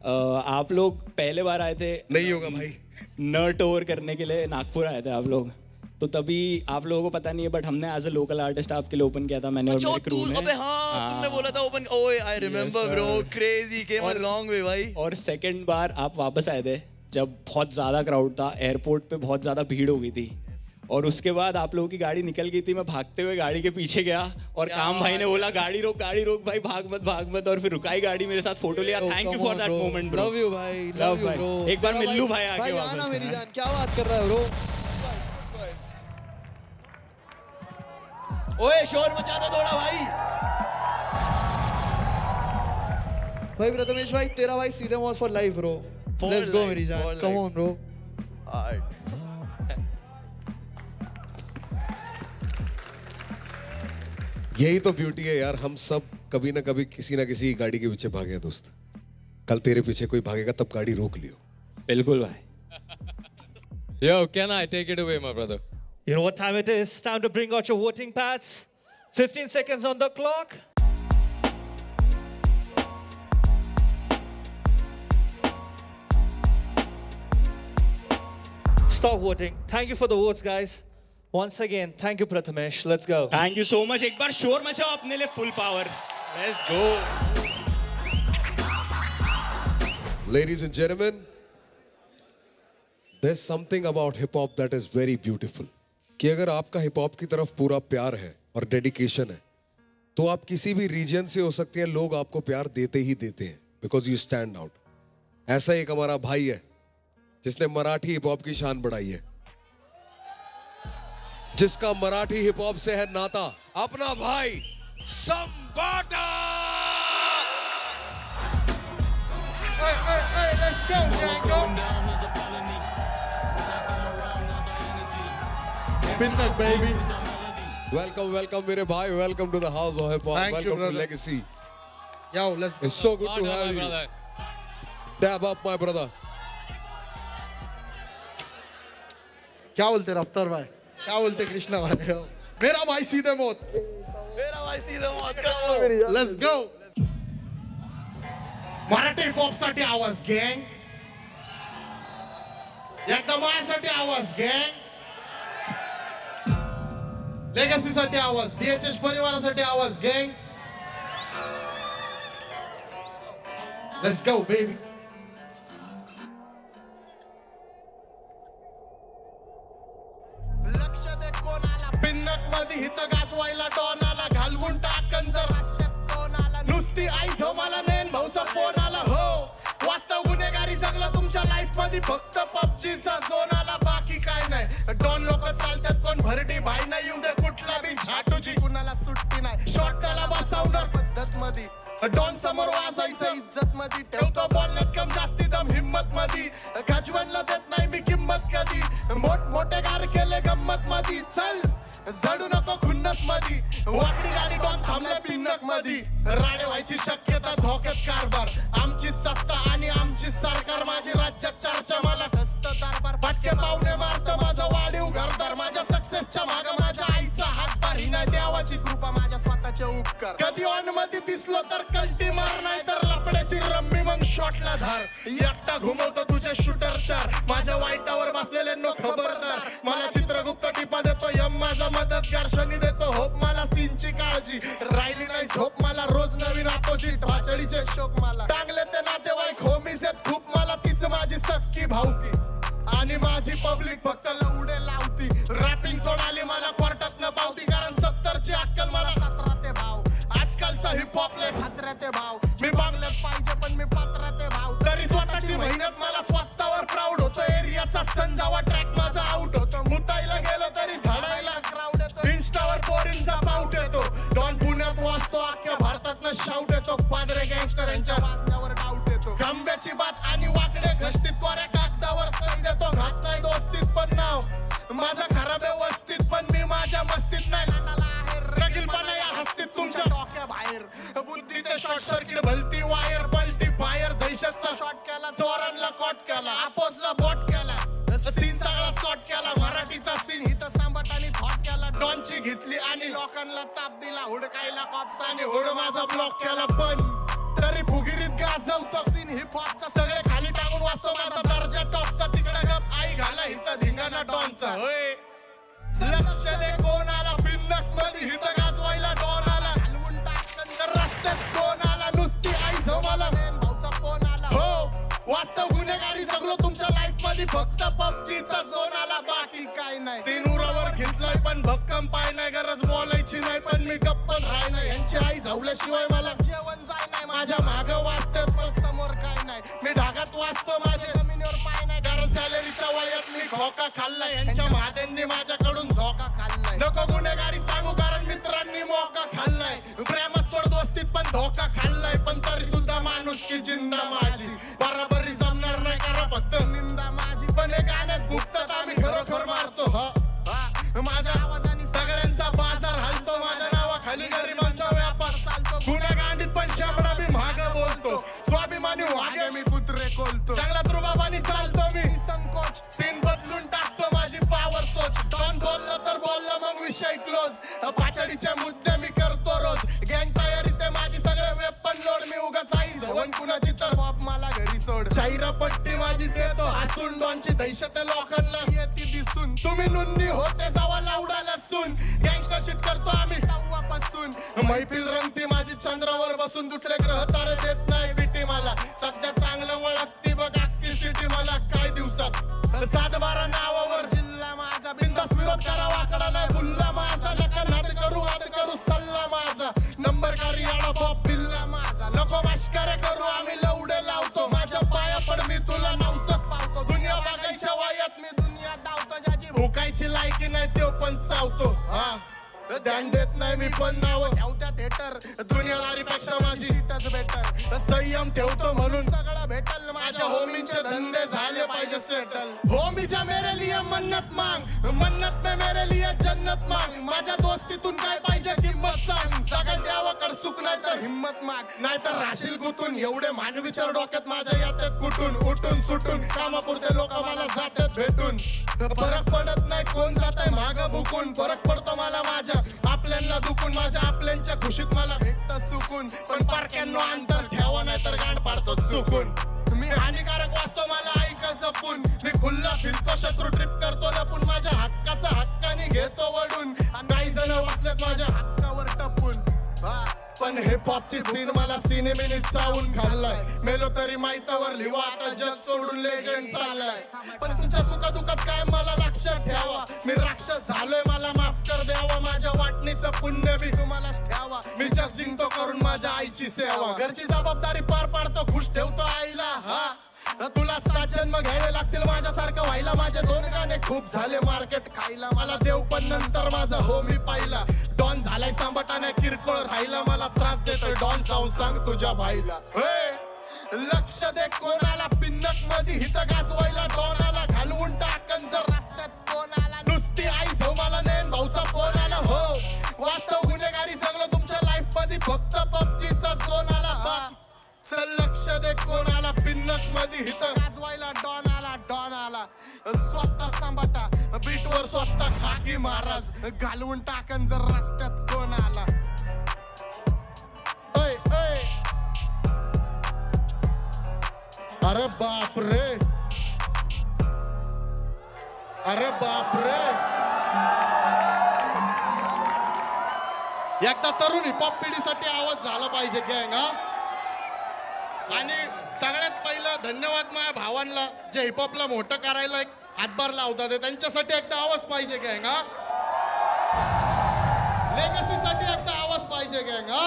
आप लोग पहले बार आए थे, नहीं होगा भाई, नर्ट टूर करने के लिए नागपुर आए थे आप लोग. तो तभी आप लोगों को पता नहीं है, बट हमने एज अ लोकल आर्टिस्ट आपके लिए ओपन किया था, मैंने और मेरे क्रू ने. अबे हाँ, तुमने बोला था ओपन. ओए I remember bro, crazy, came a long way भाई. और सेकंड बार आप वापस आए थे जब बहुत ज़्यादा क्राउड था, एयरपोर्ट पे बहुत ज़्यादा भीड़ हो गई थी. और उसके बाद आप लोगों की गाड़ी निकल गई थी, मैं भागते हुए गाड़ी के पीछे गया और काम भाई ने बोला गाड़ी रोक भाई, भाग मत. और फिर रुकाई गाड़ी, मेरे साथ फोटो लिया. Thank you for that moment bro. Love you भाई, लव यू ब्रो. एक बार मिल्लू भाई आके वापस आना मेरी जान, क्या बात कर रहा है ब्रो. ओए शोर मचा दो थोड़ा भाई. भाई प्रथमेश भाई, तेरा भाई सीधे मौज for life bro. Let's go मेरी जान, कम ऑन ब्रो. यही तो ब्यूटी है यार, हम सब कभी ना कभी किसी ना किसी गाड़ी के पीछे भागे हैं दोस्त. कल तेरे पीछे कोई भागेगा तब गाड़ी रोक लियो. बिल्कुल भाई. Yo, can I take it away, my brother? You know what time it is? Time to bring out your voting pads. 15 seconds on the clock. Stop voting. Thank you for the votes, guys. Once again, thank you, Prathamesh. Let's go. Thank you so much. एक बार शोर मचाओ अपने लिए, full power. Let's go. Ladies and gentlemen, there's something about hip hop that is very beautiful. कि अगर आपका hip hop की तरफ पूरा प्यार है और डेडिकेशन है, तो आप किसी भी रीजन से हो सकते हैं, लोग आपको प्यार देते ही देते हैं, बिकॉज यू स्टैंड आउट. ऐसा एक हमारा भाई है जिसने मराठी हिप हॉप की शान बढ़ाई है, जिसका मराठी हिप हॉप से है नाता, अपना भाई संबाटा. Let's go, Django. Pinnack, baby. Welcome मेरे भाई. Welcome to the house of hip hop. Thank you, Welcome to brother. Legacy. Yo, let's go. It's so good to my have you. brother. Dab up, my brother. क्या बोलते रफ्तार भाई, क्या बोलते कृष्णा भाई. मेरा भाई सीधे मौत. मेरा भाई सीधे मौत का. Let's go. Marathi hip hop साठी आवाज गँग. एकदा माझ्यासाठी आवाज गँग. लेगसी साठी आवाज, DHH परिवारासाठी आवाज गँग. Let's go baby. लक्ष दे कोणाला, पिन्नक मध्ये हित गाजवायला डॉनाला घालवून टाकन जर नुसती आई झोमाला नेन भाऊचा फोन आला. हो वास्तव गुन्हेगारी जगला तुमच्या लाईफ मध्ये, फक्त पबजीचा झोन आला, बाकी काय नाही. डॉन लोक चालतात कोण भरडी भाई नाही, येऊ दे कुठला बी झाटूची, कुणाला सुट्टी नाही. शॉर्ट त्याला बसवणार पद्धत मध्ये, डॉन समोर वाजायचं इज्जत मध्ये. ठेवतो बोलण्यात कम जास्ती दम हिम्मत मध्ये, खाजवणला देत नाही मी किंमत कधी. मोठे गार केले गंमत मध्ये, चल जडू नको खुन्नस मध्ये. वाकडी गाडी डॉन थांबल्या पिन्नक मध्ये, राडे व्हायची शक्यता धोक्यात कारभार. आमची सत्ता आणि आमची सरकार, माझी राज्यात चर्चा, मला दस्त दरबार. फाटके पाहुणे मारत माझं वाढीव घरदार, माझ्या सक्सेसच्या माग माझ्या आईचा हातभार. ही नाही देवाची कृपा, माझ्या स्वतःची देवाचे उपकार. कधी ऑन मध्ये दिसलो तर कंटी मार, नाही तर लपड्याची रम्मी मग शॉटला धार. एकटा घुमवतो तुझे शूटर चार, माझ्या वाईटावर बसलेले नो खबरदार. मला चित्रगुप्त टिपा देतो यम माझा मदतगार. शनी देतो होप मला सीनची काळजी, राहिली नाही झोप मला रोज नवीन अपोजिट. वाचडीचे शोक मला टांगले ते नातेवाईक होमीज आहेत खूप, मला तीच माझी सक्की भाऊकी. आणि माझी पब्लिक फक्त लवडे लावती. रॅपिंग सोडाली मला कोर्टात न पावती, कारण 70ची अक्कल मला 17 ते भाव. आजकालचा हिप हॉप लय खात्र्या ते भाव. मी बांगल्यात पाहिजे पण मी पात्रा ते भाव. तरी स्वतःची मेहनत मला स्वतःवर प्राऊड होतं. एरियाचा संजावा ट्रॅक माझा आउट होतो. मुताईला गेलो तरी झाडायला क्राऊड येतो. इंस्टावर पोरींचा पाऊट येतो. डॉन पुण्यात वाचतो, अख्ख्या भारतात शाऊट येतो. पादरे गँगस्टर यांच्या वाजण्यावर डाऊट येतो. खांब्याची बात आणि वाकडे घष्टीत कोऱ्या कागदावर सही देतो. घात नाही दोस्तीत पण नाव माझा खराब व्यवस्थित, पण मी माझ्या मस्तीत नाही. रगीलपणा या हस्तीत तुमच्या डोक्या बाहेर. बुद्धी ते शॉर्ट सर्किट भलती वायर पलटी फायर. दहशतचा शॉट केला, चोरांना कॉट केला, अपोजला बॉट केला. सीन सगळा शॉट केला, मराठीचा सीन हिथं सांबाट आणि थॉट केला. डॉनची घेतली आणि लोकांना ताप दिला. हुडकायला कॉप्स आणि हुड माझा ब्लॉक केला, पण तरी फुगिरीत गाजवतो सीन हिप हॉपचा. सगळे खाली टाकून वाचतो माझा दर्जा टॉपचा. तिकडे गप आई घाला हिथं धिंगाणा डॉनचा. लक्ष दे कोण आला पिन्नक मध्ये हिथं गाजवायला डॉन आला. हलवून टाकन तर रस्त्यात कोण आला, नुसती आई झोमाला भाऊचा फोन आला. हो वास्तव गुन्हेगारी सगळं तुमच्या लाईफ मध्ये, फक्त पबजीचा झोन आला, बाकी काय नाही. सिनुरावर घेतलंय पण भक्कम पाय नाही. गरज बोलायची नाही पण मी गप्पन राय नाही. यांची आई झावल्याशिवाय मला जेवण जाय नाही. माझ्या माग वाचतात पण समोर काय नाही. मी ढागात वाचतो माझे जमिनीवर पाय नाही. कारण सॅलरीच्या वयात मी खोका खाल्लाय. यांच्या महादेंनी माझ्याकडून झोका खाल्लाय. नको गुन्हेगारी सांगू कारण मित्रांनी मोका खाल्लाय. प्रेमात सोड दोस्तीत पण धोका खाल्लाय. पण तरी सुद्धा माणूस की जिंदा माझी. बराबरी जमणार नाही करा फक्त निंदा माझी. पण हे गाण्यात भुकतात आम्ही खरोखर मारतो. माझ्या आवाजाने सगळ्यांचा बाजार हलतो. माझ्या नावाखाली गरिबांचा व्यापार चालतो. गुन्हा गांडीत पण शाबडा मी माग बोलतो. स्वाभिमानी वागे मी कुत्रे कोलतो. चांगला रुबाबानी चालतो मी संकोच. सीन बदलून टाकतो माझी पावर सोच. डॉन बोललं तर बोललं मग विषय क्लोज. पाचडीचे मुद्दे मी करतो रोज. गँग तयारी ते माझी सगळे वेपन लोड. मी उगाच आई जवण कुणाची तर बाप मला घरी सोड. चायरा पट्टी माझी देतो हसून. डॉनची दहशत लोकांना येते दिसून. तुम्ही नुन्नी होते जावा लावडाला सून. गँगस्टर शिट करतो आम्ही तेव्हापासून. मैफिल रंगती माझी चंद्रावर बसून. दुसरे ग्रह तारे देत नाही बिटी मला. सध्या चांगलं वळखती बघ अख्खी सिटी मला. काय दिवसात 7-12 नावावर जिल्हा माझा. बिंदास विरोध करा वाकडा नाही बुल्ला माझा. नका नाद करू सल्ला माझा. नंबर कारी आडा बॉप बिल्ला माझा. नको मस्करे करू आम्ही लवडे लावतो. माझ्या पाया पड मी तुला नवसत पावतो. दुनिया बघायच्या वयात मी दुनिया धावतो. ज्याची भुकायची लायकी नाही तो पण सावतो. ध्यान देत नाही मी पण नाव ठेवत्या थिएटर. दुनियादारीपेक्षा माझी सीटच बेटर. संयम ठेवतो म्हणून सगळं भेटल. माझ्या होमींचे धंदे झाले पाहिजे सेटल. होमीच्या मेरे लिए मन्नत मांग. मन्नत में मेरे लिए जन्नत मांग. माझ्या दोस्तीतून काय पाहिजे किंमत सांग. सगळं देवाकड सुख नाही तर हिम्मत माग. नाहीतर राशील गुतून. एवढे मानविचार डोक्यात माझ्या येतात कुठून. उठून सुटून कामापुरते लोक मला जातात भेटून. फरक पडत नाही कोण जाताय माग बुकून. फरक पडतो मला माझ्या आपल्यांना दुखून. माझ्या आपल्यांच्या खुशीत मला भेटत सुकून. पण पारक्यांनो अंतर ठेवा नाही तर गांड पाडतो चुकून. मी हानिकारक वाचतो मला ऐक जपून. मी खुल्ला फिरतो शत्रू ट्रिप करतो लपून. माझ्या हक्काचा हक्काने घेतो वडून. काही जण बसलेत माझ्या हक्कावर टपून. पण हे पॉपची सीन मला सिनेमेनीत चावून खाल्लाय. मेलो तरी माहितावर लिवा आता जग सोडून लेजेंड चाललाय. पण तुमच्या सुखादुखात काय मला लक्षात ठेवा. मी राक्षस झालोय मला माफ कर द्यावा. माझ्या वाटणीचं पुण्य बी तुम्हालाच ठेवा. मी जग जिंकतो करून माझ्या आईची सेवा. घरची जबाबदारी पार पाडतो खुश ठेवतो आईला. तुला 7 जन्म घ्यावे लागतील माझ्यासारखं व्हायला. माझे 2 गाणे खूप झाले मार्केट खायला. मला देव पण नंतर माझा हो मी पाहिला. डॉन झालाय सांबाटाने किरकोळ राहिला. मला त्रास देतोय डॉन जाऊन सांग तुझ्या भाईला. लक्ष दे कोणाला पिन्नक मध्ये हिथं गाजवायला. डॉनाला घालवून टाकन जर रस्त्यात कोण आला. नुसती आई झोमाला नेन भाऊचा फोन आला. हो वास्तव गुन्हेगारी सगळं तुमच्या लाईफ मध्ये, फक्त पबजीचा झोन आला. लक्ष दे कोणाला पिन्नक मध्ये हिथं गाजवायला. डॉन आला स्वतः सांबाटा बीटवर स्वतः खाकी महाराज. घालवून टाकन जर रस्त्यात कोण आला. अरे बाप रे, अरे बाप रे. एकदा तरुण हिपहॉप पिढीसाठी आवाज झाला पाहिजे गँग हा. आणि सगळ्यात पहिलं धन्यवाद माझ्या भावांना जे हिपहॉपला मोठं करायला एक हातभार लावतात, त्यांच्यासाठी एकदा आवाज पाहिजे गँग हा. लेगसीसाठी एकदा आवाज पाहिजे गँग हा.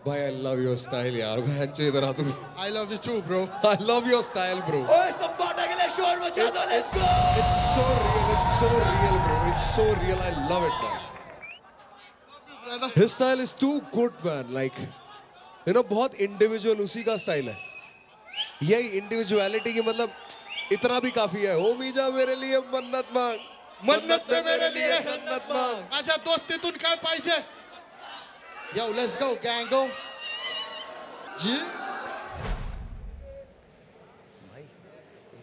भाई आई लव योर स्टाइल यार. भाई इधर आ तू. I love you too bro. I love your style bro. ओए सब बाटा के लिए शोर मचा दो. Let's go. It's so real bro. It's so real. I love it man. His style is too good man. Like you know बहुत individual उसी का स्टाइल है. यही इंडिविजुअलिटी की मतलब इतना भी काफी है. ओ मीजा मेरे लिए मन्नत मांग. मन्नत में मेरे लिए मन्नत मांग. माझ्या दोस्तीतून काय पाहिजे. Yo, let's go, gang, go. जी.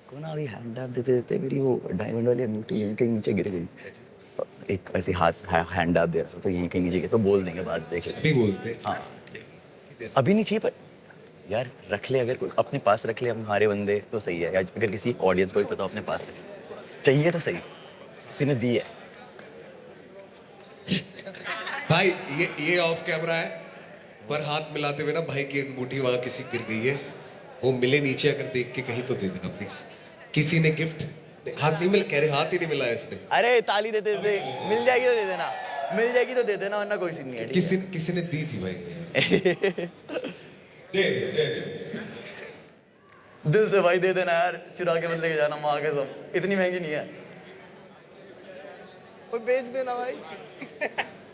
को ना अभी हैंड डैब देते देते मेरी वो डायमंड वाली अंगूठी यहीं कहीं नीचे गिर गई. एक ऐसे हाथ हैंड डैब दे रहा था तो यहीं कहीं नीचे गिरा. तो बोल देंगे बाद देख लेते. अभी बोलते. हाँ अभी नहीं चाहिए पर यार रख ले. अगर कोई अपने पास रख ले हमारे बंदे तो सही है. या अगर किसी ऑडियंस को भी पता अपने पास रखे चाहिए तो सही. किसी ने दी है भाई. ये ऑफ कैमरा है पर हाथ मिलाते हुए ना भाई की अंगूठी वहां किसी गिर गई है. वो मिले नीचे अगर देख के कहीं तो दे देना प्लीज. किसी ने गिफ्ट हाथ नहीं मिला. कह रहे हाथ ही नहीं मिला इसने. अरे ताली देते देते मिल जाएगी तो दे देना. मिल जाएगी तो दे देना वरना कोई सीन नहीं है. किसी ने दी थी भाई. दिल से भाई दे देना यार. चुरा के मत लेके जाना. माँ के सब इतनी महंगी नहीं है. और बेच देना भाई.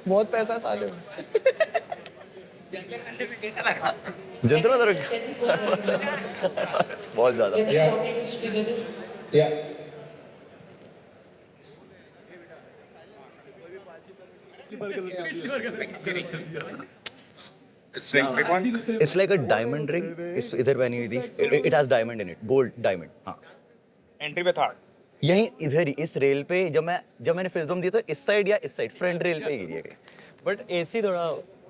बहुत पैसा साले. जनता बहुत ज्यादा. It's like a diamond ring. इस इधर पहनी हुई थी. It has diamond in it. Gold diamond. हाँ. एंट्री पे था. यहीं इधर ही इस रेल पे जब मैंने फिजदम दी तो इस साइड या इस साइड फ्रंट रेल पे ही गिरी है. But AC थोड़ा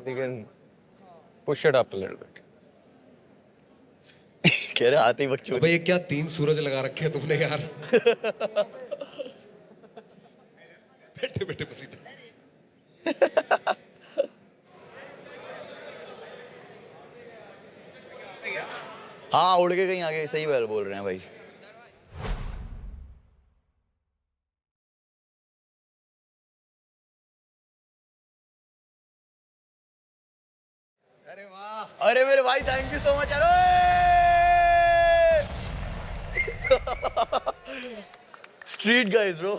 they can push it up a little bit. कह रहे आते ही बच्चों. भाई ये क्या 3 सूरज लगा रखे हैं तुमने यार. बैठे बैठे पसीना. हाँ उड़ के कहीं आगे. सही बोल रहे हैं भाई. अरे वाह. अरे मेरे भाई थैंक यू सो मच. अरे स्ट्रीट गाइस ब्रो.